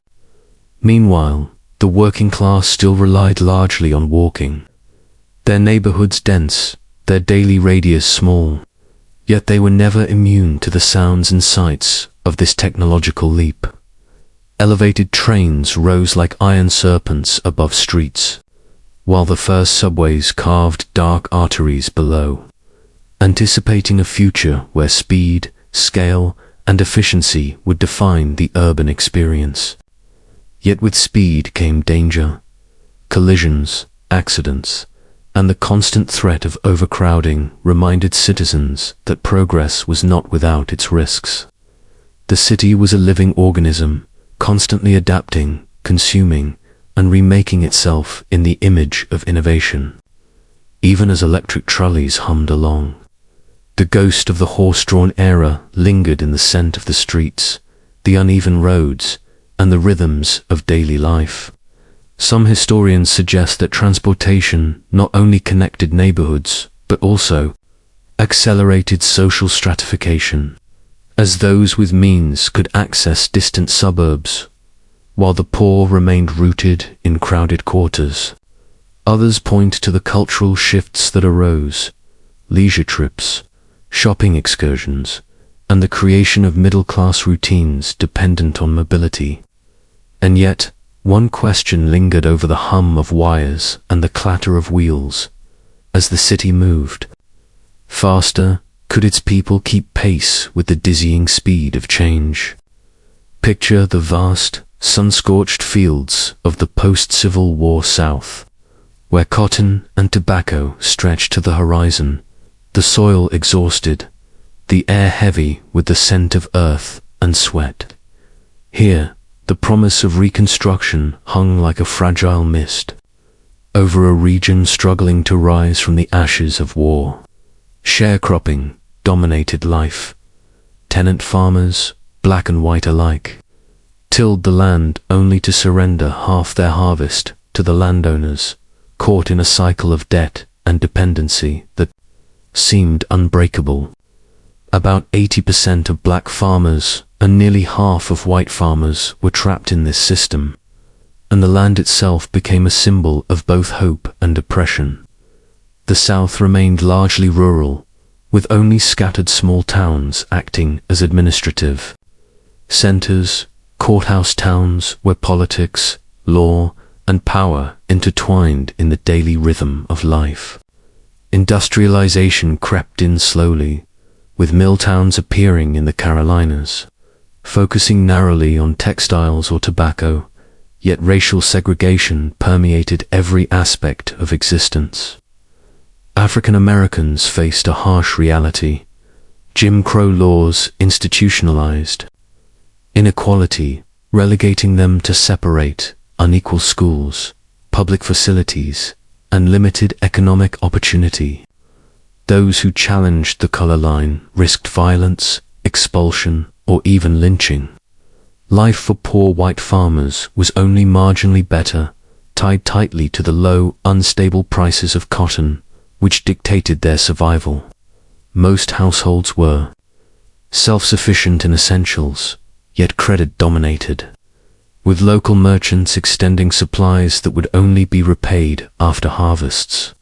Meanwhile, the working class still relied largely on walking. Their neighborhoods dense, their daily radius small, yet they were never immune to the sounds and sights of this technological leap. Elevated trains rose like iron serpents above streets, while the first subways carved dark arteries below, anticipating a future where speed, scale, and efficiency would define the urban experience. Yet with speed came danger, collisions, accidents, and the constant threat of overcrowding reminded citizens that progress was not without its risks. The city was a living organism, constantly adapting, consuming, and remaking itself in the image of innovation. Even as electric trolleys hummed along, the ghost of the horse-drawn era lingered in the scent of the streets, the uneven roads, and the rhythms of daily life. Some historians suggest that transportation not only connected neighborhoods, but also accelerated social stratification, as those with means could access distant suburbs, while the poor remained rooted in crowded quarters. Others point to the cultural shifts that arose: leisure trips, shopping excursions, and the creation of middle-class routines dependent on mobility. And yet, one question lingered over the hum of wires and the clatter of wheels. As the city moved faster, could its people keep pace with the dizzying speed of change? Picture the vast, sun-scorched fields of the post-Civil War South, where cotton and tobacco stretched to the horizon, the soil exhausted, the air heavy with the scent of earth and sweat. Here, the promise of reconstruction hung like a fragile mist over a region struggling to rise from the ashes of war. Sharecropping dominated life. Tenant farmers, black and white alike, tilled the land only to surrender half their harvest to the landowners, caught in a cycle of debt and dependency that seemed unbreakable. About 80% of black farmers and nearly half of white farmers were trapped in this system, and the land itself became a symbol of both hope and oppression. The South remained largely rural, with only scattered small towns acting as administrative centers, courthouse towns where politics, law, and power intertwined in the daily rhythm of life. Industrialization crept in slowly, with mill towns appearing in the Carolinas, focusing narrowly on textiles or tobacco, yet racial segregation permeated every aspect of existence. African Americans faced a harsh reality. Jim Crow laws institutionalized inequality, relegating them to separate, unequal schools, public facilities, and limited economic opportunity. Those who challenged the color line risked violence, expulsion, or even lynching. Life for poor white farmers was only marginally better, tied tightly to the low, unstable prices of cotton, which dictated their survival. Most households were self-sufficient in essentials, yet credit dominated, with local merchants extending supplies that would only be repaid after harvests.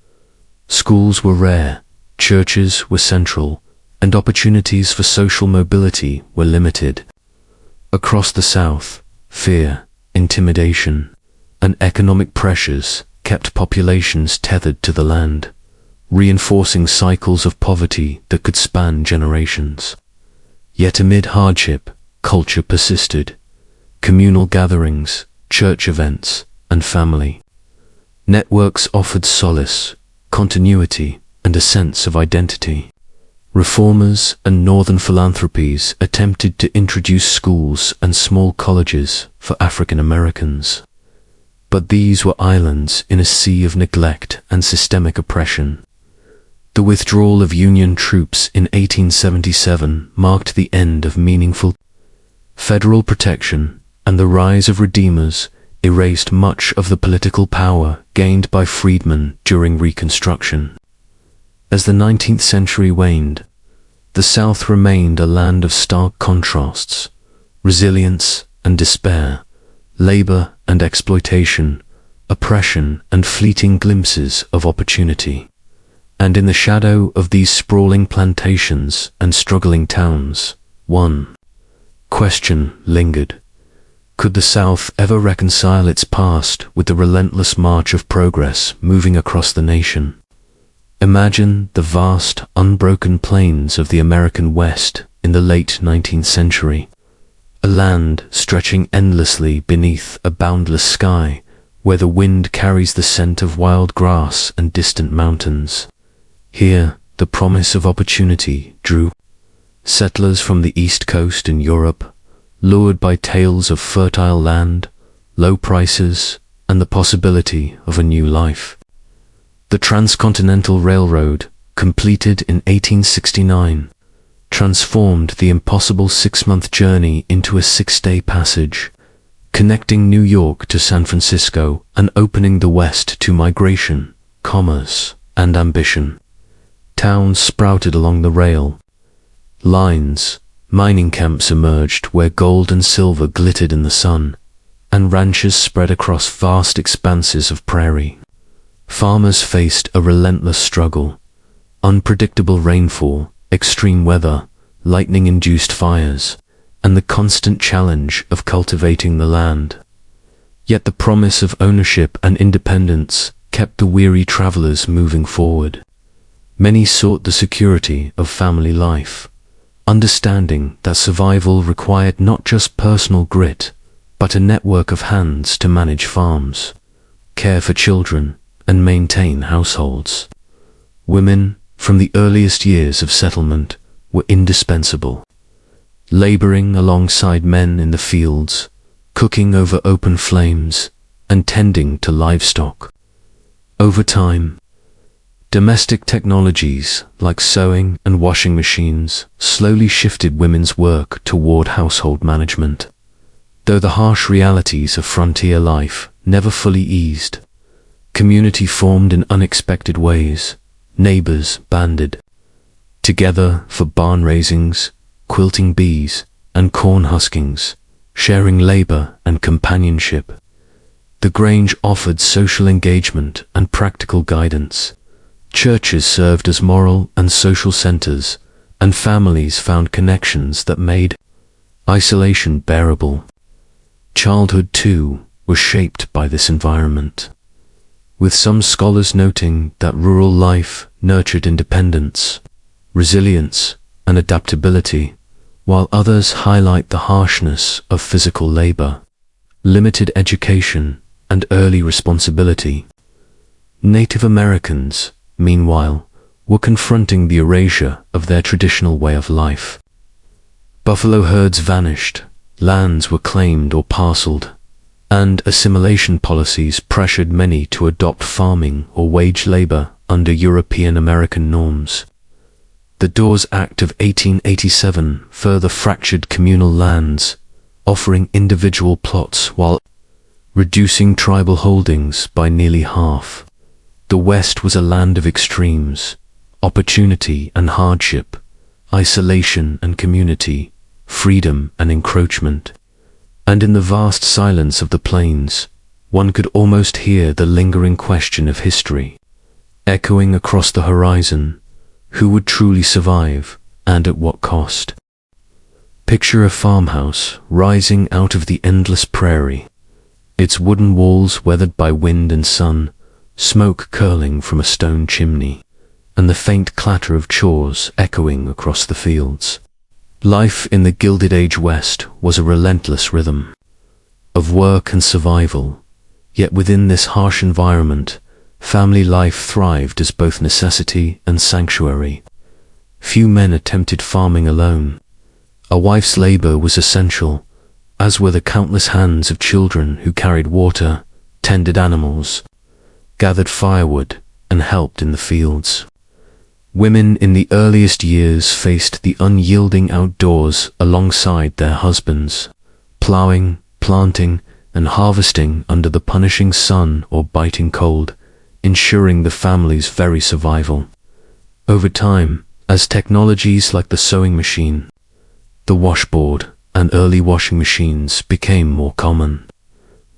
Schools were rare, churches were central, and opportunities for social mobility were limited. Across the South, fear, intimidation, and economic pressures kept populations tethered to the land, reinforcing cycles of poverty that could span generations. Yet amid hardship, culture persisted. Communal gatherings, church events, and family networks offered solace, continuity, and a sense of identity. Reformers and northern philanthropies attempted to introduce schools and small colleges for African Americans. But these were islands in a sea of neglect and systemic oppression. The withdrawal of Union troops in 1877 marked the end of meaningful federal protection, and the rise of redeemers erased much of the political power gained by freedmen during Reconstruction. As the 19th century waned, the South remained a land of stark contrasts, resilience and despair, labor and exploitation, oppression and fleeting glimpses of opportunity. And in the shadow of these sprawling plantations and struggling towns, one question lingered. Could the South ever reconcile its past with the relentless march of progress moving across the nation? Imagine the vast, unbroken plains of the American West in the late 19th century, a land stretching endlessly beneath a boundless sky, where the wind carries the scent of wild grass and distant mountains. Here, the promise of opportunity drew settlers from the East Coast and Europe, lured by tales of fertile land, low prices, and the possibility of a new life. The Transcontinental Railroad, completed in 1869, transformed the impossible 6-month journey into a 6-day passage, connecting New York to San Francisco and opening the West to migration, commerce, and ambition. Towns sprouted along the rail lines, mining camps emerged where gold and silver glittered in the sun, and ranches spread across vast expanses of prairie. Farmers faced a relentless struggle: unpredictable rainfall, extreme weather, lightning-induced fires, and the constant challenge of cultivating the land. Yet the promise of ownership and independence kept the weary travelers moving forward. Many sought the security of family life, understanding that survival required not just personal grit, but a network of hands to manage farms, care for children, and maintain households. Women, from the earliest years of settlement, were indispensable. Laboring alongside men in the fields, cooking over open flames, and tending to livestock. Over time, domestic technologies like sewing and washing machines slowly shifted women's work toward household management. Though the harsh realities of frontier life never fully eased, community formed in unexpected ways. Neighbors banded together for barn raisings, quilting bees, and corn huskings, sharing labor and companionship. The Grange offered social engagement and practical guidance. Churches served as moral and social centers, and families found connections that made isolation bearable. Childhood, too, was shaped by this environment, with some scholars noting that rural life nurtured independence, resilience, and adaptability, while others highlight the harshness of physical labor, limited education, and early responsibility. Native Americans, meanwhile, were confronting the erasure of their traditional way of life. Buffalo herds vanished, lands were claimed or parceled, and assimilation policies pressured many to adopt farming or wage labor under European American norms. The Dawes Act of 1887 further fractured communal lands, offering individual plots while reducing tribal holdings by nearly half. The West was a land of extremes, opportunity and hardship, isolation and community, freedom and encroachment. And in the vast silence of the plains, one could almost hear the lingering question of history, echoing across the horizon: who would truly survive, and at what cost? Picture a farmhouse rising out of the endless prairie, its wooden walls weathered by wind and sun, smoke curling from a stone chimney, and the faint clatter of chores echoing across the fields. Life in the Gilded Age West was a relentless rhythm of work and survival, yet within this harsh environment, family life thrived as both necessity and sanctuary. Few men attempted farming alone. A wife's labor was essential, as were the countless hands of children who carried water, tended animals, gathered firewood, and helped in the fields. Women in the earliest years faced the unyielding outdoors alongside their husbands, plowing, planting, and harvesting under the punishing sun or biting cold, ensuring the family's very survival. Over time, as technologies like the sewing machine, the washboard, and early washing machines became more common,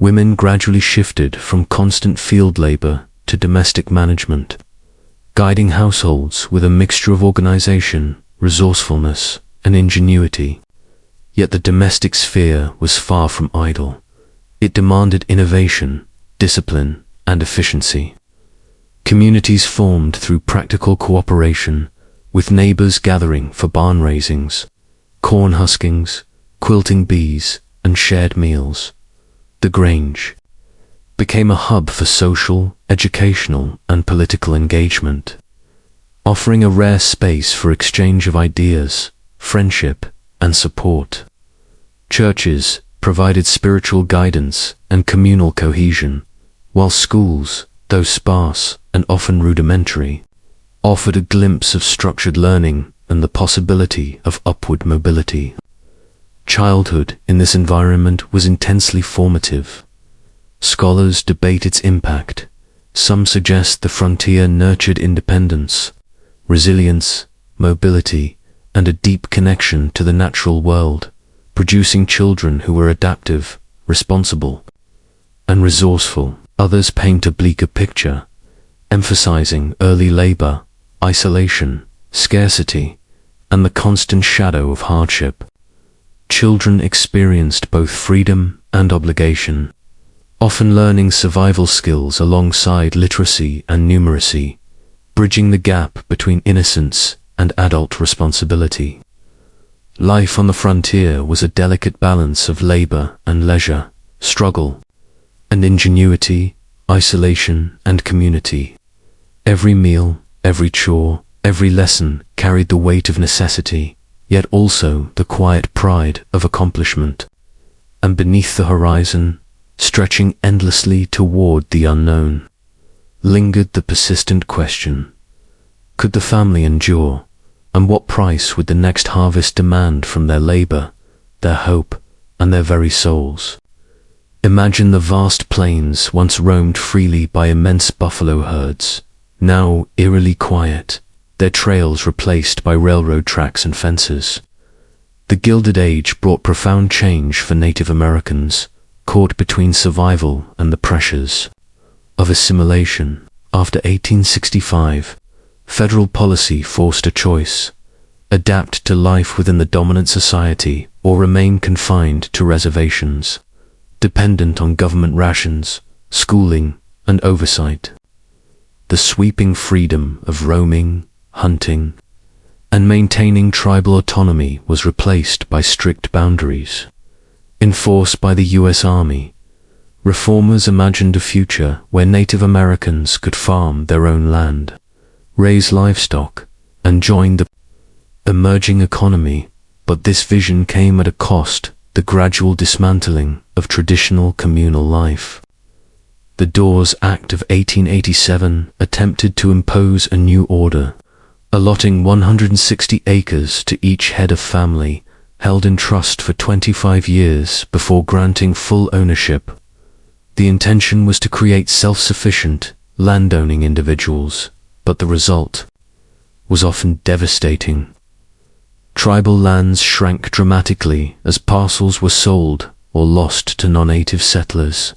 women gradually shifted from constant field labor to domestic management, guiding households with a mixture of organization, resourcefulness, and ingenuity. Yet the domestic sphere was far from idle. It demanded innovation, discipline, and efficiency. Communities formed through practical cooperation, with neighbors gathering for barn raisings, corn huskings, quilting bees, and shared meals. The Grange became a hub for social, educational, and political engagement, offering a rare space for exchange of ideas, friendship, and support. Churches provided spiritual guidance and communal cohesion, while schools, though sparse and often rudimentary, offered a glimpse of structured learning and the possibility of upward mobility. Childhood in this environment was intensely formative. Scholars debate its impact. Some suggest the frontier nurtured independence, resilience, mobility, and a deep connection to the natural world, producing children who were adaptive, responsible, and resourceful. Others paint a bleaker picture, emphasizing early labor, isolation, scarcity, and the constant shadow of hardship. Children experienced both freedom and obligation, often learning survival skills alongside literacy and numeracy, bridging the gap between innocence and adult responsibility. Life on the frontier was a delicate balance of labor and leisure, struggle and ingenuity, isolation and community. Every meal, every chore, every lesson carried the weight of necessity, yet also the quiet pride of accomplishment. and beneath the horizon, stretching endlessly toward the unknown, lingered the persistent question: could the family endure, and what price would the next harvest demand from their labor, their hope, and their very souls? Imagine the vast plains once roamed freely by immense buffalo herds, now eerily quiet, their trails replaced by railroad tracks and fences. The Gilded Age brought profound change for Native Americans, caught between survival and the pressures of assimilation. After 1865, federal policy forced a choice: adapt to life within the dominant society or remain confined to reservations, dependent on government rations, schooling, and oversight. The sweeping freedom of roaming, hunting, and maintaining tribal autonomy was replaced by strict boundaries. Enforced by the U.S. Army, reformers imagined a future where Native Americans could farm their own land, raise livestock, and join the emerging economy. But this vision came at a cost: the gradual dismantling of traditional communal life. The Dawes Act of 1887 attempted to impose a new order, allotting 160 acres to each head of family, held in trust for 25 years before granting full ownership. The intention was to create self-sufficient, landowning individuals, but the result was often devastating. Tribal lands shrank dramatically as parcels were sold or lost to non-native settlers,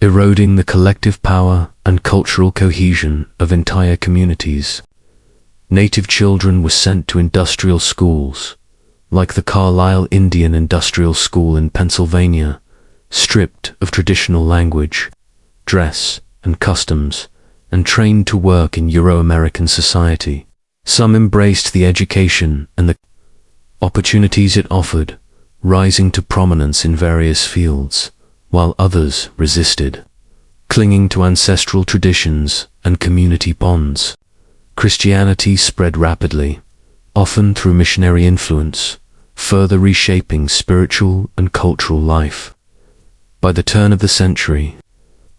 eroding the collective power and cultural cohesion of entire communities. Native children were sent to industrial schools, like the Carlisle Indian Industrial School in Pennsylvania, stripped of traditional language, dress, and customs, and trained to work in Euro-American society. Some embraced the education and the opportunities it offered, rising to prominence in various fields, while others resisted, clinging to ancestral traditions and community bonds. Christianity spread rapidly, often through missionary influence, further reshaping spiritual and cultural life. By the turn of the century,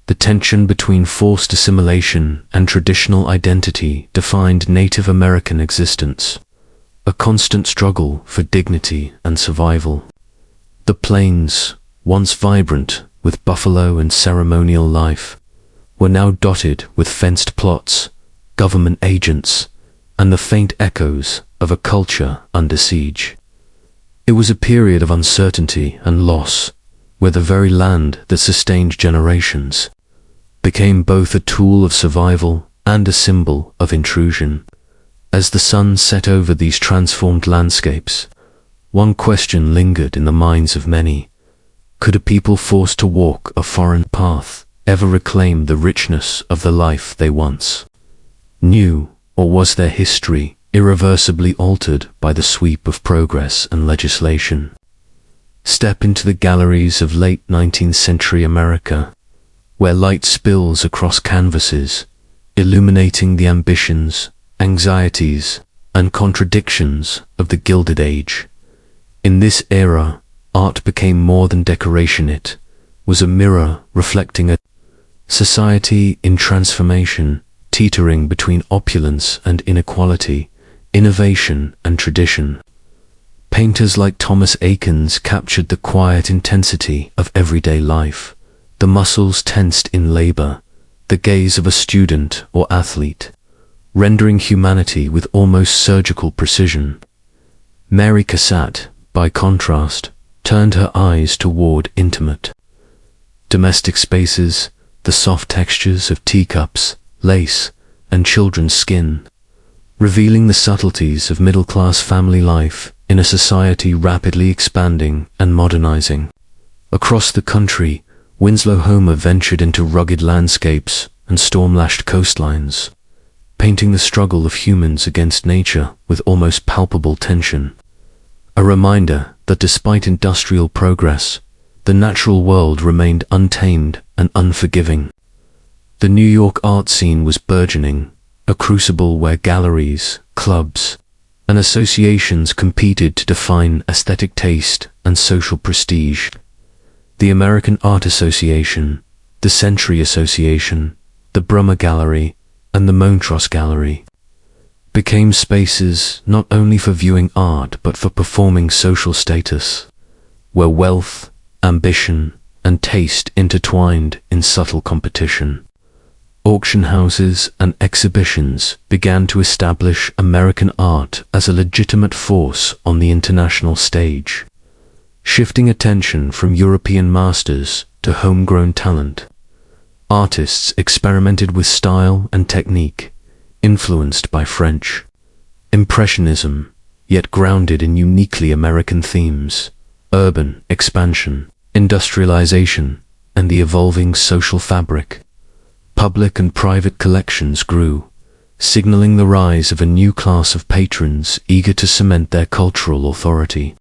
the tension between forced assimilation and traditional identity defined Native American existence, a constant struggle for dignity and survival. The plains, once vibrant with buffalo and ceremonial life, were now dotted with fenced plots, government agents, and the faint echoes of a culture under siege. It was a period of uncertainty and loss, where the very land that sustained generations became both a tool of survival and a symbol of intrusion. As the sun set over these transformed landscapes, one question lingered in the minds of many: could a people forced to walk a foreign path ever reclaim the richness of the life they once knew, or was their history irreversibly altered by the sweep of progress and legislation? Step into the galleries of late 19th century America, where light spills across canvases, illuminating the ambitions, anxieties, and contradictions of the Gilded Age. In this era, art became more than decoration. It was a mirror reflecting a society in transformation, teetering between opulence and inequality, innovation and tradition. Painters like Thomas Eakins captured the quiet intensity of everyday life, the muscles tensed in labor, the gaze of a student or athlete, rendering humanity with almost surgical precision. Mary Cassatt, by contrast, turned her eyes toward intimate, domestic spaces, the soft textures of teacups, lace, and children's skin, revealing the subtleties of middle-class family life in a society rapidly expanding and modernizing. Across the country, Winslow Homer ventured into rugged landscapes and storm-lashed coastlines, painting the struggle of humans against nature with almost palpable tension. A reminder that despite industrial progress, the natural world remained untamed and unforgiving. The New York art scene was burgeoning, a crucible where galleries, clubs, and associations competed to define aesthetic taste and social prestige. The American Art Association, the Century Association, the Brummer Gallery, and the Montrose Gallery became spaces not only for viewing art but for performing social status, where wealth, ambition, and taste intertwined in subtle competition. Auction houses and exhibitions began to establish American art as a legitimate force on the international stage, shifting attention from European masters to homegrown talent. Artists experimented with style and technique, influenced by French Impressionism, yet grounded in uniquely American themes: urban expansion, industrialization, and the evolving social fabric. Public and private collections grew, signaling the rise of a new class of patrons eager to cement their cultural authority.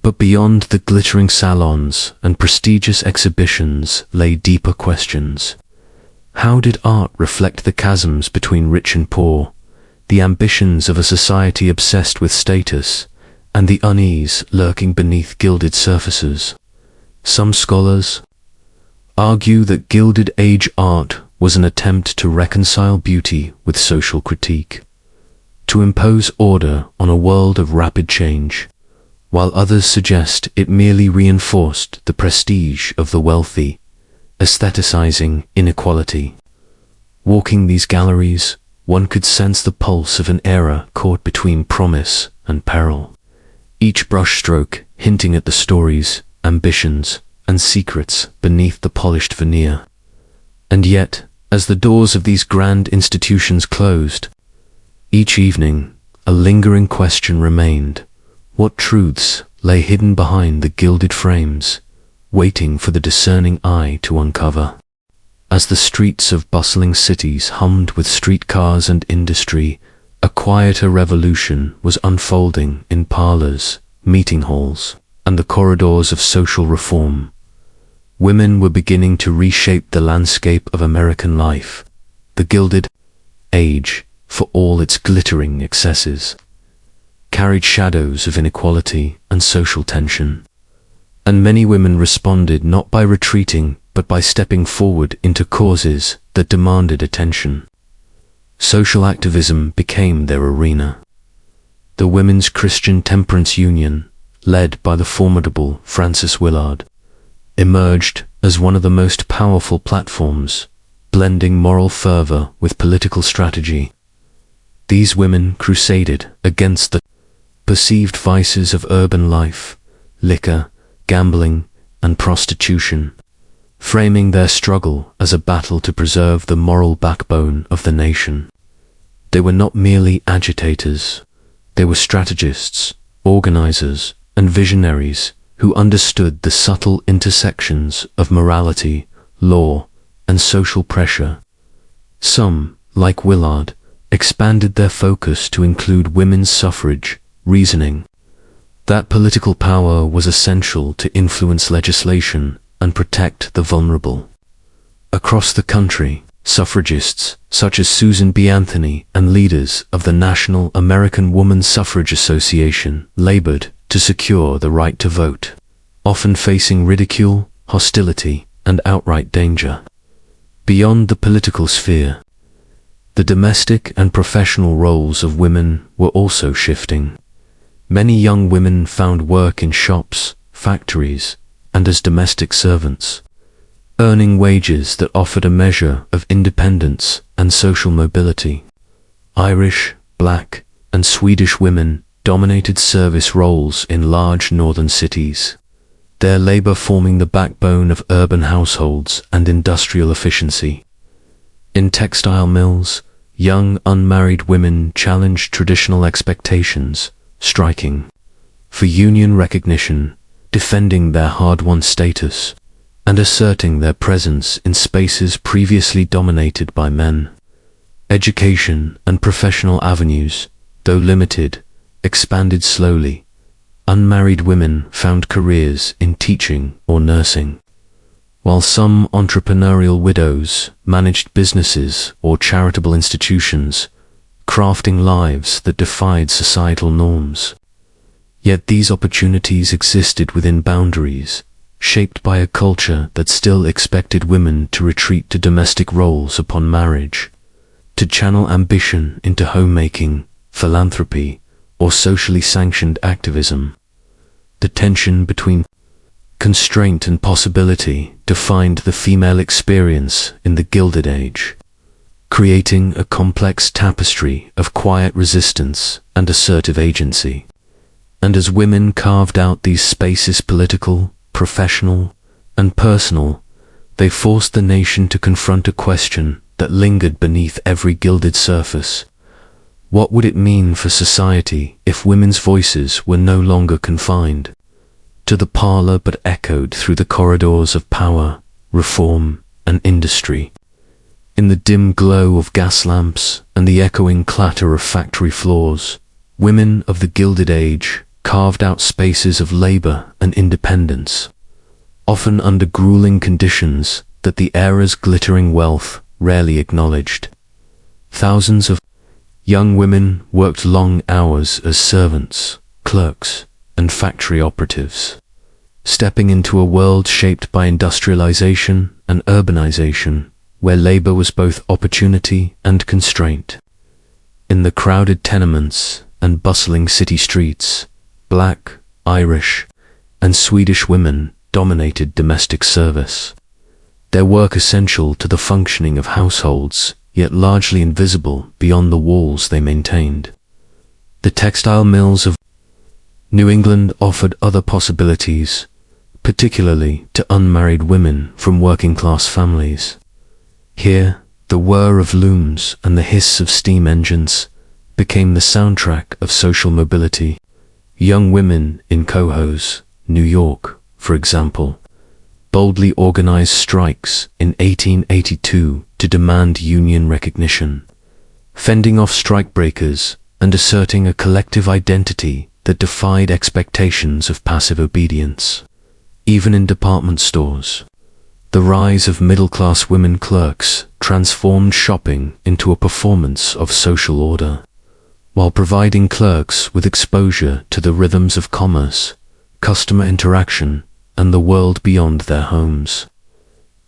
But beyond the glittering salons and prestigious exhibitions lay deeper questions. How did art reflect the chasms between rich and poor, the ambitions of a society obsessed with status, and the unease lurking beneath gilded surfaces? Some scholars argue that Gilded Age art was an attempt to reconcile beauty with social critique, to impose order on a world of rapid change, while others suggest it merely reinforced the prestige of the wealthy, aestheticizing inequality. Walking these galleries, one could sense the pulse of an era caught between promise and peril, each brushstroke hinting at the stories, ambitions, and secrets beneath the polished veneer. And yet, as the doors of these grand institutions closed, each evening a lingering question remained: what truths lay hidden behind the gilded frames, waiting for the discerning eye to uncover? As the streets of bustling cities hummed with streetcars and industry, a quieter revolution was unfolding in parlors, meeting halls, and the corridors of social reform. Women were beginning to reshape the landscape of American life. The Gilded Age, for all its glittering excesses, carried shadows of inequality and social tension. And many women responded not by retreating, but by stepping forward into causes that demanded attention. Social activism became their arena. The Women's Christian Temperance Union, led by the formidable Frances Willard, emerged as one of the most powerful platforms, blending moral fervor with political strategy. These women crusaded against the perceived vices of urban life: liquor, gambling, and prostitution, framing their struggle as a battle to preserve the moral backbone of the nation. They were not merely agitators, they were strategists, organizers, and visionaries who understood the subtle intersections of morality, law, and social pressure. Some, like Willard, expanded their focus to include women's suffrage, reasoning that political power was essential to influence legislation and protect the vulnerable. Across the country, suffragists such as Susan B. Anthony and leaders of the National American Woman Suffrage Association labored to secure the right to vote, often facing ridicule, hostility, and outright danger. Beyond the political sphere, the domestic and professional roles of women were also shifting. Many young women found work in shops, factories, and as domestic servants, earning wages that offered a measure of independence and social mobility. Irish, Black, and Swedish women dominated service roles in large northern cities, their labor forming the backbone of urban households and industrial efficiency. In textile mills, young unmarried women challenged traditional expectations, striking for union recognition, defending their hard-won status, and asserting their presence in spaces previously dominated by men. Education and professional avenues, though limited, expanded slowly. Unmarried women found careers in teaching or nursing, while some entrepreneurial widows managed businesses or charitable institutions, crafting lives that defied societal norms. Yet these opportunities existed within boundaries, shaped by a culture that still expected women to retreat to domestic roles upon marriage, to channel ambition into homemaking, philanthropy, or socially sanctioned activism. The tension between constraint and possibility defined the female experience in the Gilded Age, creating a complex tapestry of quiet resistance and assertive agency. And as women carved out these spaces, political, professional, and personal, they forced the nation to confront a question that lingered beneath every gilded surface. What would it mean for society if women's voices were no longer confined to the parlor but echoed through the corridors of power, reform, and industry? In the dim glow of gas lamps and the echoing clatter of factory floors, women of the Gilded Age carved out spaces of labor and independence, often under grueling conditions that the era's glittering wealth rarely acknowledged. Thousands of young women worked long hours as servants, clerks, and factory operatives, stepping into a world shaped by industrialization and urbanization, where labor was both opportunity and constraint. In the crowded tenements and bustling city streets, Black, Irish, and Swedish women dominated domestic service, their work essential to the functioning of households, yet largely invisible beyond the walls they maintained. The textile mills of New England offered other possibilities, particularly to unmarried women from working-class families. Here, the whir of looms and the hiss of steam engines became the soundtrack of social mobility. Young women in Cohoes, New York, for example, boldly organized strikes in 1882 to demand union recognition, fending off strikebreakers and asserting a collective identity that defied expectations of passive obedience. Even in department stores, the rise of middle-class women clerks transformed shopping into a performance of social order, while providing clerks with exposure to the rhythms of commerce, customer interaction, and the world beyond their homes.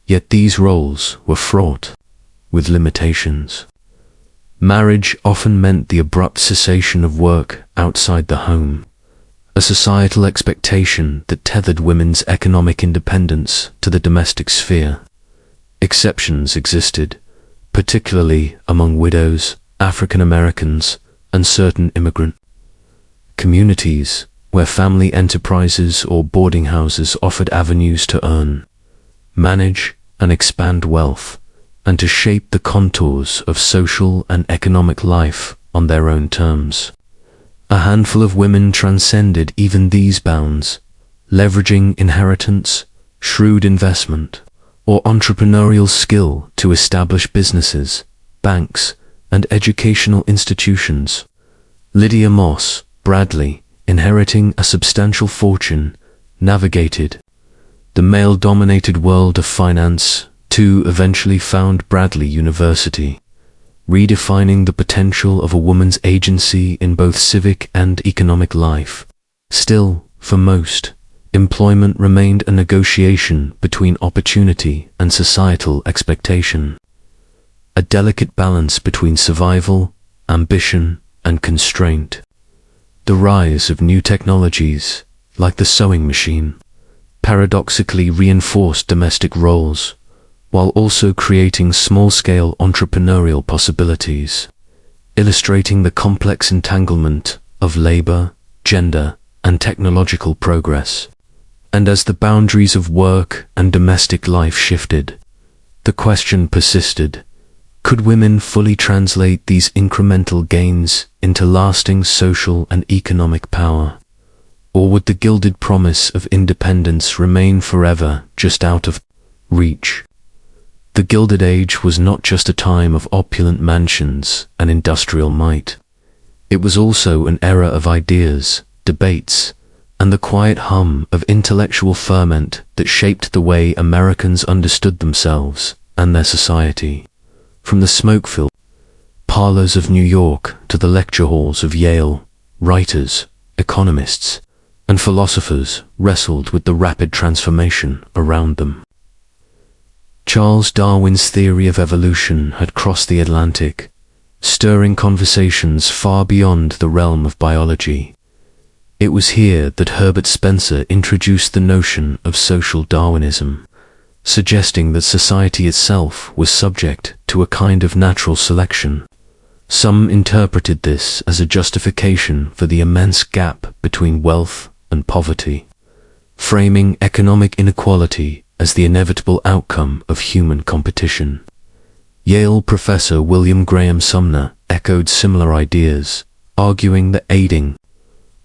Yet these roles were fraught with limitations. Marriage often meant the abrupt cessation of work outside the home, a societal expectation that tethered women's economic independence to the domestic sphere. Exceptions existed, particularly among widows, African Americans, and certain immigrant communities, where family enterprises or boarding houses offered avenues to earn, manage, and expand wealth, and to shape the contours of social and economic life on their own terms. A handful of women transcended even these bounds, leveraging inheritance, shrewd investment, or entrepreneurial skill to establish businesses, banks, and educational institutions. Lydia Moss Bradley, inheriting a substantial fortune, navigated the male-dominated world of finance to eventually found Bradley University, redefining the potential of a woman's agency in both civic and economic life. Still, for most, employment remained a negotiation between opportunity and societal expectation, a delicate balance between survival, ambition, and constraint. The rise of new technologies, like the sewing machine, paradoxically reinforced domestic roles, while also creating small-scale entrepreneurial possibilities, illustrating the complex entanglement of labor, gender, and technological progress. And as the boundaries of work and domestic life shifted, the question persisted: could women fully translate these incremental gains into lasting social and economic power? Or would the gilded promise of independence remain forever just out of reach? The Gilded Age was not just a time of opulent mansions and industrial might. It was also an era of ideas, debates, and the quiet hum of intellectual ferment that shaped the way Americans understood themselves and their society. From the smoke-filled parlors of New York to the lecture halls of Yale, writers, economists, and philosophers wrestled with the rapid transformation around them. Charles Darwin's theory of evolution had crossed the Atlantic, stirring conversations far beyond the realm of biology. It was here that Herbert Spencer introduced the notion of social Darwinism, suggesting that society itself was subject to a kind of natural selection. Some interpreted this as a justification for the immense gap between wealth and poverty, framing economic inequality as the inevitable outcome of human competition. Yale professor William Graham Sumner echoed similar ideas, arguing that aiding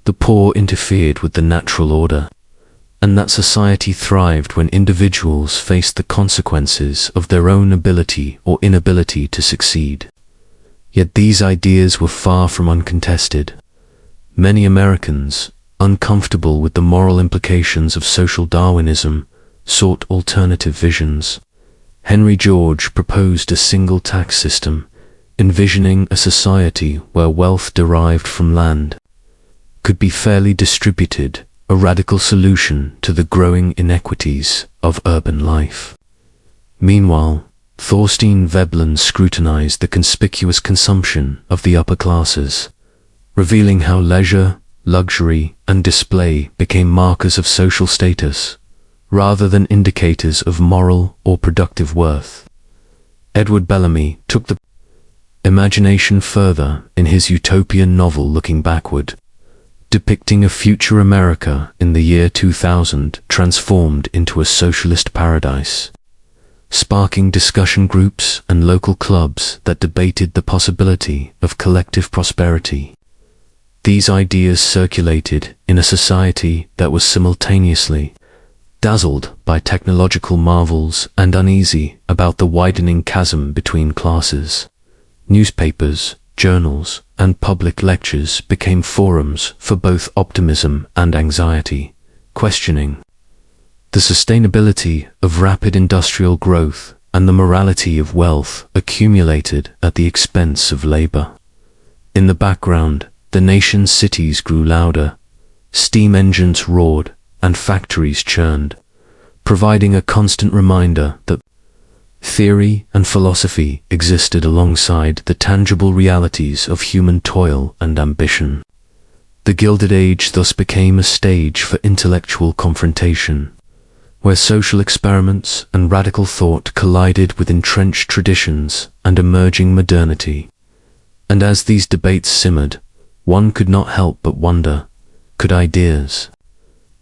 the poor interfered with the natural order, and that society thrived when individuals faced the consequences of their own ability or inability to succeed. Yet these ideas were far from uncontested. Many Americans, uncomfortable with the moral implications of social Darwinism, sought alternative visions. Henry George proposed a single tax system, envisioning a society where wealth derived from land could be fairly distributed, a radical solution to the growing inequities of urban life. Meanwhile, Thorstein Veblen scrutinized the conspicuous consumption of the upper classes, revealing how leisure, luxury, and display became markers of social status, rather than indicators of moral or productive worth. Edward Bellamy took the imagination further in his utopian novel Looking Backward, depicting a future America in the year 2000 transformed into a socialist paradise, sparking discussion groups and local clubs that debated the possibility of collective prosperity. These ideas circulated in a society that was simultaneously dazzled by technological marvels and uneasy about the widening chasm between classes. Newspapers, journals, and public lectures became forums for both optimism and anxiety, questioning the sustainability of rapid industrial growth and the morality of wealth accumulated at the expense of labor. In the background, the nation's cities grew louder, steam engines roared, and factories churned, providing a constant reminder that theory and philosophy existed alongside the tangible realities of human toil and ambition. The Gilded Age thus became a stage for intellectual confrontation, where social experiments and radical thought collided with entrenched traditions and emerging modernity. And as these debates simmered, one could not help but wonder, could ideas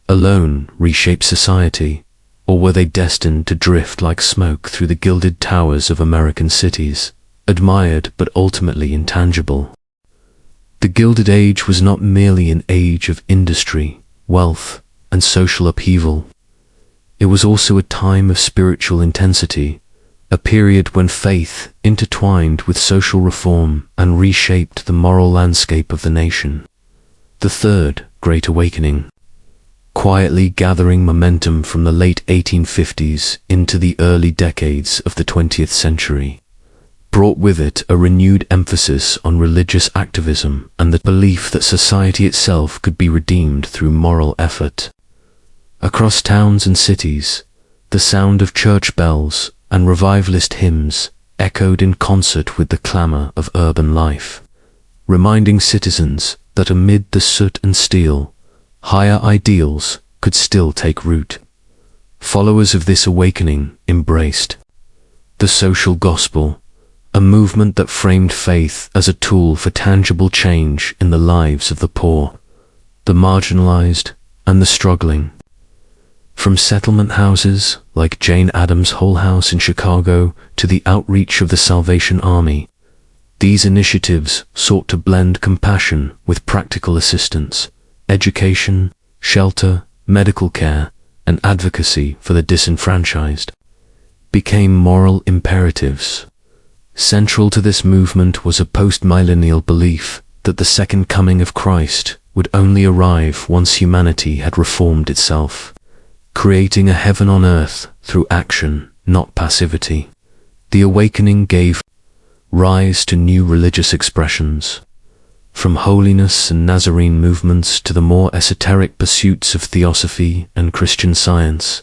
alone reshape society, or were they destined to drift like smoke through the gilded towers of American cities, admired but ultimately intangible? The Gilded Age was not merely an age of industry, wealth, and social upheaval. It was also a time of spiritual intensity, a period when faith intertwined with social reform and reshaped the moral landscape of the nation. The Third Great Awakening, quietly gathering momentum from the late 1850s into the early decades of the 20th century, brought with it a renewed emphasis on religious activism and the belief that society itself could be redeemed through moral effort. Across towns and cities, the sound of church bells and revivalist hymns echoed in concert with the clamor of urban life, reminding citizens that amid the soot and steel, higher ideals could still take root. Followers of this awakening embraced the social gospel, a movement that framed faith as a tool for tangible change in the lives of the poor, the marginalized, and the struggling. From settlement houses like Jane Addams' Hull House in Chicago to the outreach of the Salvation Army, these initiatives sought to blend compassion with practical assistance, education, shelter, medical care, and advocacy for the disenfranchised became moral imperatives. Central to this movement was a post-millennial belief that the second coming of Christ would only arrive once humanity had reformed itself, creating a heaven on earth through action, not passivity. The awakening gave rise to new religious expressions. from holiness and Nazarene movements to the more esoteric pursuits of theosophy and Christian Science.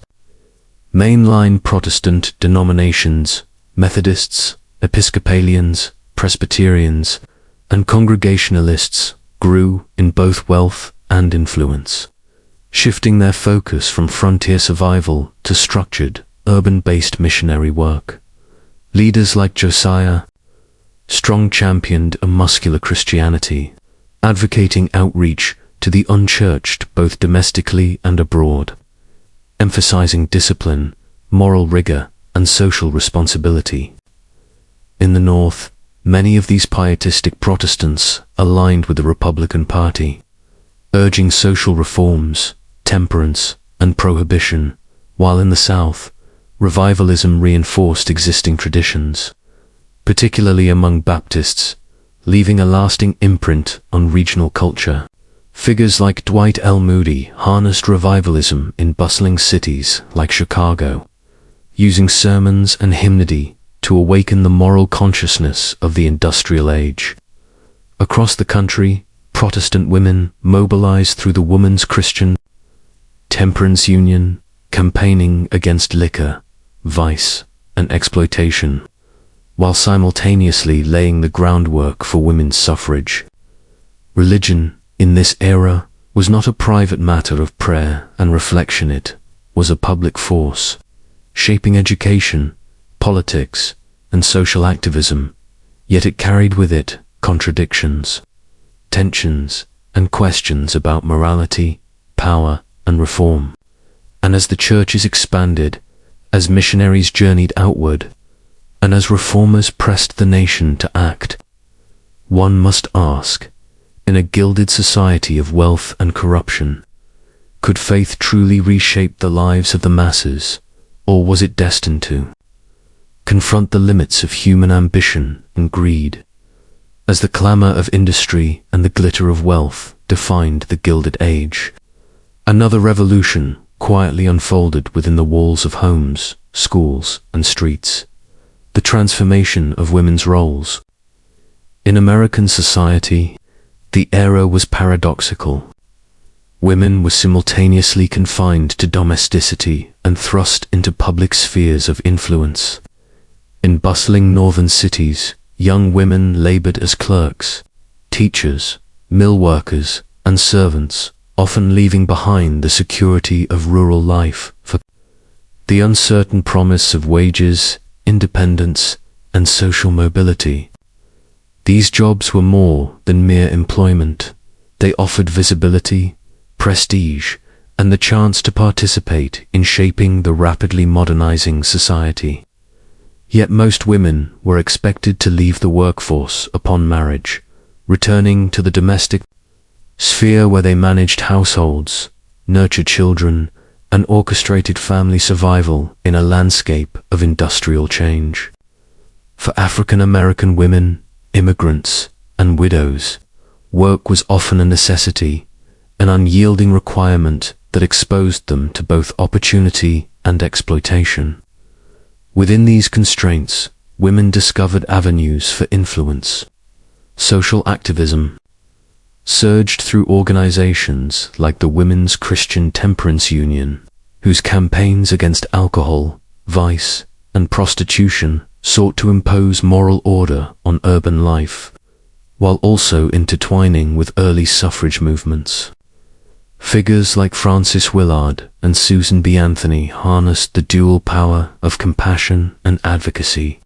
Mainline Protestant denominations, Methodists, Episcopalians, Presbyterians, and Congregationalists grew in both wealth and influence, shifting their focus from frontier survival to structured, urban-based missionary work. Leaders like Josiah Strong championed a muscular Christianity, advocating outreach to the unchurched both domestically and abroad, emphasizing discipline, moral rigor, and social responsibility. In the North, many of these pietistic Protestants aligned with the Republican Party, urging social reforms, temperance, and prohibition, while in the South, revivalism reinforced existing traditions, particularly among Baptists, leaving a lasting imprint on regional culture. Figures like Dwight L. Moody harnessed revivalism in bustling cities like Chicago, using sermons and hymnody to awaken the moral consciousness of the industrial age. Across the country, Protestant women mobilized through the Women's Christian Temperance Union, campaigning against liquor, vice, and exploitation, while simultaneously laying the groundwork for women's suffrage. Religion, in this era, was not a private matter of prayer and reflection. It was a public force, shaping education, politics, and social activism, yet it carried with it contradictions, tensions, and questions about morality, power, and reform. And as the churches expanded, as missionaries journeyed outward, and as reformers pressed the nation to act, one must ask, in a gilded society of wealth and corruption, could faith truly reshape the lives of the masses, or was it destined to confront the limits of human ambition and greed, as the clamor of industry and the glitter of wealth defined the Gilded Age? Another revolution quietly unfolded within the walls of homes, schools, and streets: the transformation of women's roles. In American society, the era was paradoxical. Women were simultaneously confined to domesticity and thrust into public spheres of influence. In bustling northern cities, young women labored as clerks, teachers, mill workers, and servants, often leaving behind the security of rural life for the uncertain promise of wages, independence, and social mobility. These jobs were more than mere employment. They offered visibility, prestige, and the chance to participate in shaping the rapidly modernizing society. Yet most women were expected to leave the workforce upon marriage, returning to the domestic sphere where they managed households, nurtured children, and orchestrated family survival in a landscape of industrial change. For African American women, immigrants, and widows, work was often a necessity, an unyielding requirement that exposed them to both opportunity and exploitation. Within these constraints, women discovered avenues for influence. Social activism surged through organizations like the Women's Christian Temperance Union, whose campaigns against alcohol, vice, and prostitution sought to impose moral order on urban life, while also intertwining with early suffrage movements. Figures like Frances Willard and Susan B. Anthony harnessed the dual power of compassion and advocacy,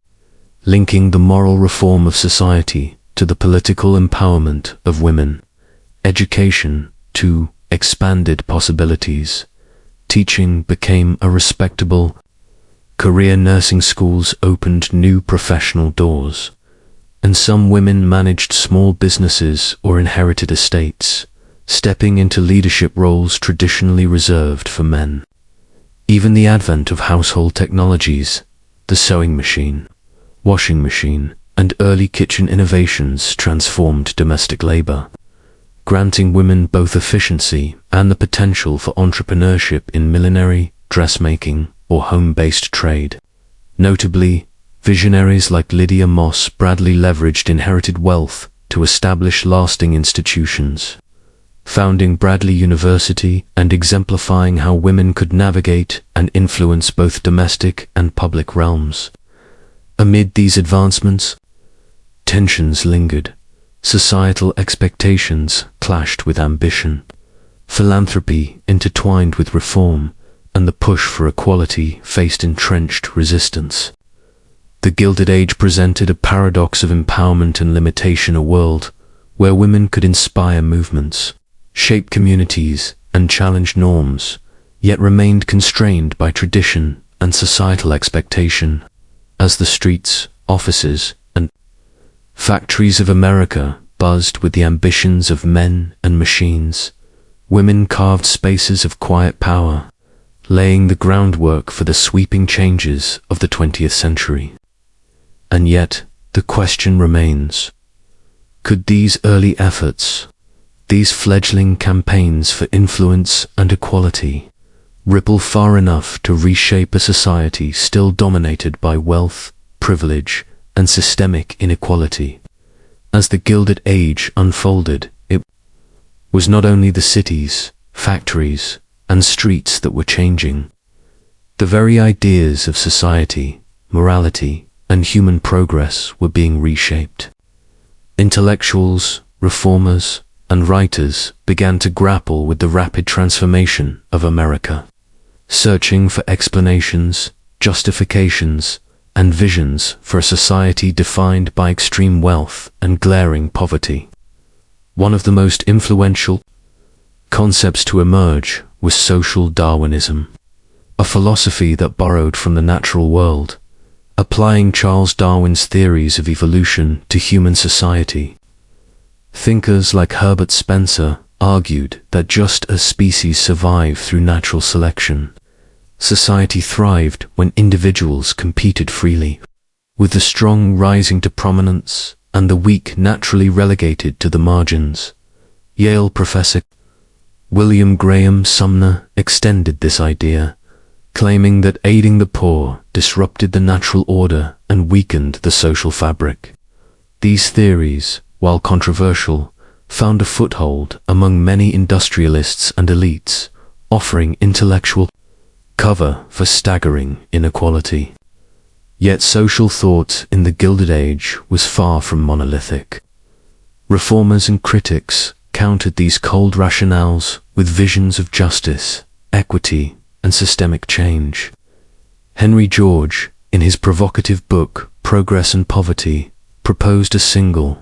linking the moral reform of society to the political empowerment of women, education to expanded possibilities. Teaching became a respectable career. Nursing schools opened new professional doors, and some women managed small businesses or inherited estates, stepping into leadership roles traditionally reserved for men. Even the advent of household technologies, the sewing machine, washing machine, and early kitchen innovations transformed domestic labor, granting women both efficiency and the potential for entrepreneurship in millinery, dressmaking, or home-based trade. Notably, visionaries like Lydia Moss Bradley leveraged inherited wealth to establish lasting institutions, founding Bradley University and exemplifying how women could navigate and influence both domestic and public realms. Amid these advancements, tensions lingered. Societal expectations clashed with ambition. Philanthropy intertwined with reform, and the push for equality faced entrenched resistance. The Gilded Age presented a paradox of empowerment and limitation, a world where women could inspire movements, shape communities, and challenge norms, yet remained constrained by tradition and societal expectation. As the streets, offices, and factories of America buzzed with the ambitions of men and machines, women carved spaces of quiet power, laying the groundwork for the sweeping changes of the 20th century. And yet, the question remains, could these early efforts, these fledgling campaigns for influence and equality, ripple far enough to reshape a society still dominated by wealth, privilege, and systemic inequality? As the Gilded Age unfolded, it was not only the cities, factories, and streets that were changing. The very ideas of society, morality, and human progress were being reshaped. Intellectuals, reformers, and writers began to grapple with the rapid transformation of America, searching for explanations, justifications, and visions for a society defined by extreme wealth and glaring poverty. One of the most influential concepts to emerge was social Darwinism, a philosophy that borrowed from the natural world, applying Charles Darwin's theories of evolution to human society. Thinkers like Herbert Spencer argued that just as species survive through natural selection, society thrived when individuals competed freely, with the strong rising to prominence and the weak naturally relegated to the margins. Yale professor William Graham Sumner extended this idea, claiming that aiding the poor disrupted the natural order and weakened the social fabric. These theories, while controversial, found a foothold among many industrialists and elites, offering intellectual cover for staggering inequality. Yet social thought in the Gilded Age was far from monolithic. Reformers and critics countered these cold rationales with visions of justice, equity, and systemic change. Henry George, in his provocative book Progress and Poverty, proposed a single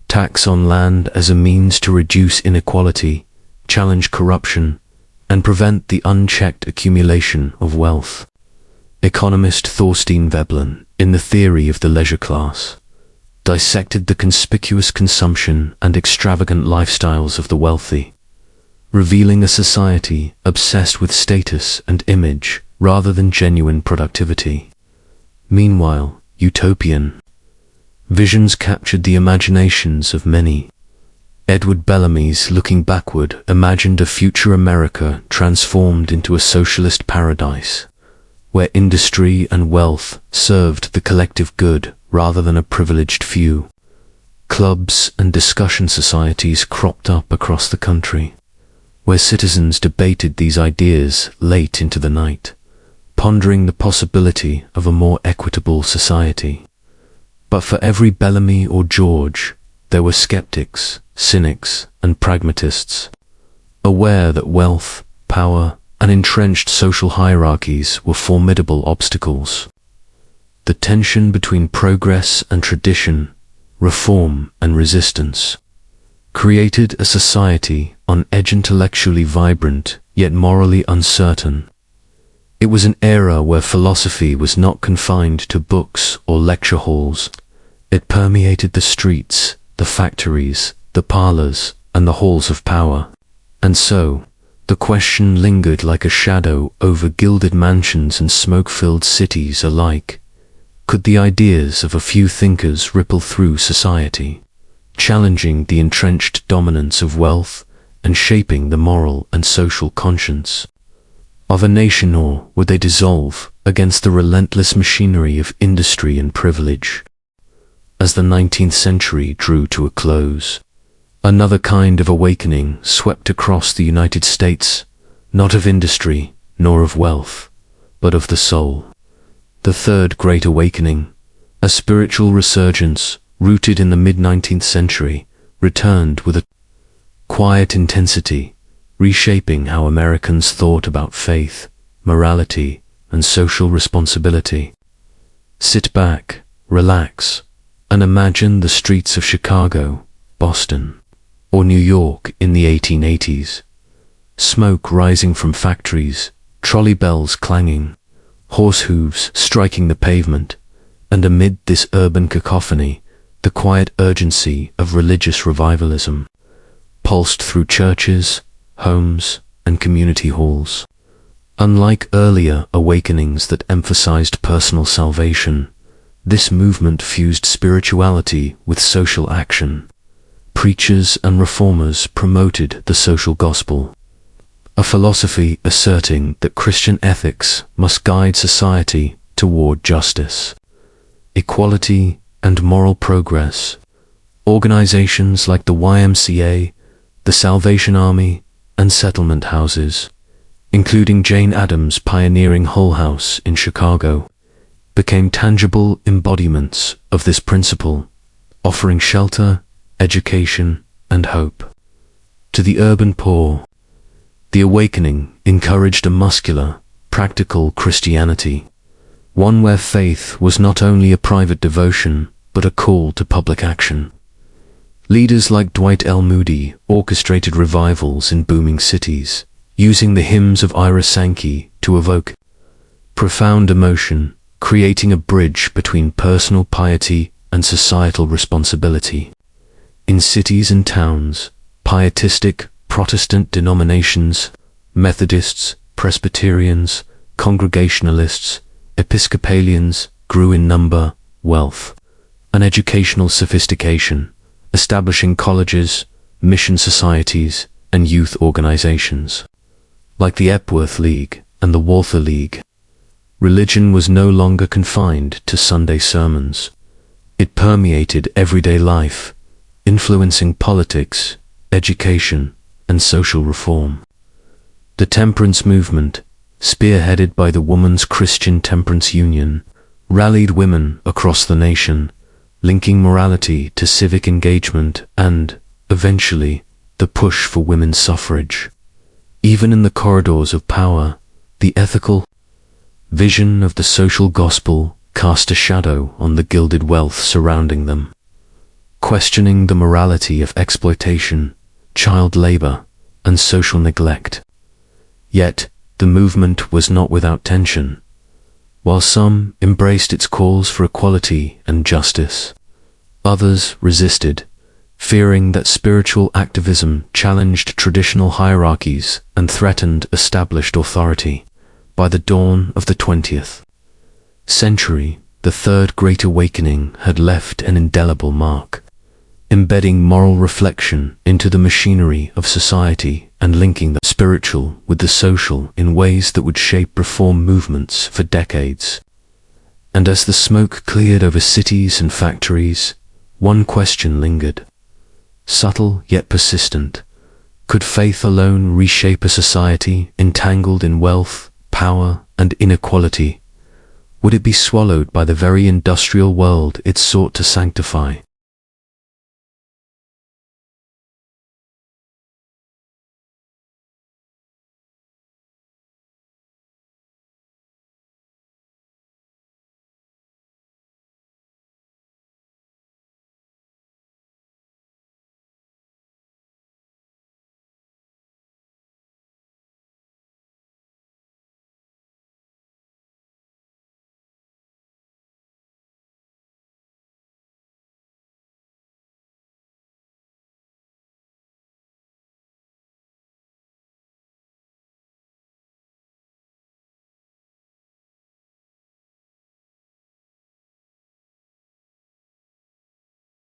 tax on land as a means to reduce inequality, challenge corruption, and prevent the unchecked accumulation of wealth. Economist Thorstein Veblen, in The Theory of the Leisure Class, dissected the conspicuous consumption and extravagant lifestyles of the wealthy, revealing a society obsessed with status and image rather than genuine productivity. Meanwhile, utopian visions captured the imaginations of many. Edward Bellamy's Looking Backward imagined a future America transformed into a socialist paradise, where industry and wealth served the collective good rather than a privileged few. Clubs and discussion societies cropped up across the country, where citizens debated these ideas late into the night, pondering the possibility of a more equitable society. But for every Bellamy or George, there were skeptics, cynics, and pragmatists, aware that wealth, power, and entrenched social hierarchies were formidable obstacles. The tension between progress and tradition, reform and resistance, created a society on edge, intellectually vibrant, yet morally uncertain. It was an era where philosophy was not confined to books or lecture halls. It permeated the streets, the factories, the parlors, and the halls of power. And so, the question lingered like a shadow over gilded mansions and smoke-filled cities alike. Could the ideas of a few thinkers ripple through society, challenging the entrenched dominance of wealth and shaping the moral and social conscience of a nation, or would they dissolve against the relentless machinery of industry and privilege? as the 19th century drew to a close. Another kind of awakening swept across the United States, not of industry nor of wealth, but of the soul. The Third Great Awakening, a spiritual resurgence rooted in the mid-19th century, returned with a quiet intensity, reshaping how Americans thought about faith, morality, and social responsibility. Sit back, relax, and imagine the streets of Chicago, Boston, or New York in the 1880s. Smoke rising from factories, trolley bells clanging, horse hooves striking the pavement, and amid this urban cacophony, the quiet urgency of religious revivalism pulsed through churches, homes, and community halls. Unlike earlier awakenings that emphasized personal salvation, this movement fused spirituality with social action. Preachers and reformers promoted the social gospel, a philosophy asserting that Christian ethics must guide society toward justice, equality, and moral progress. Organizations like the YMCA, the Salvation Army, and settlement houses, including Jane Addams' pioneering Hull House in Chicago, became tangible embodiments of this principle, offering shelter, education, and hope. To the urban poor, the awakening encouraged a muscular, practical Christianity, one where faith was not only a private devotion, but a call to public action. Leaders like Dwight L. Moody orchestrated revivals in booming cities, using the hymns of Ira Sankey to evoke profound emotion, creating a bridge between personal piety and societal responsibility. In cities and towns, pietistic Protestant denominations, Methodists, Presbyterians, Congregationalists, Episcopalians grew in number, wealth, and educational sophistication, establishing colleges, mission societies, and youth organizations. Like the Epworth League and the Walther League, religion was no longer confined to Sunday sermons. It permeated everyday life, influencing politics, education, and social reform. The temperance movement, spearheaded by the Women's Christian Temperance Union, rallied women across the nation, linking morality to civic engagement and, eventually, the push for women's suffrage. Even in the corridors of power, the ethical vision of the social gospel cast a shadow on the gilded wealth surrounding them, questioning the morality of exploitation, child labor, and social neglect. Yet, the movement was not without tension. While some embraced its calls for equality and justice, others resisted, fearing that spiritual activism challenged traditional hierarchies and threatened established authority. By the dawn of the 20th century, the Third Great Awakening had left an indelible mark, embedding moral reflection into the machinery of society and linking the spiritual with the social in ways that would shape reform movements for decades. And as the smoke cleared over cities and factories, one question lingered. Subtle yet persistent, could faith alone reshape a society entangled in wealth, power, and inequality? Would it be swallowed by the very industrial world it sought to sanctify?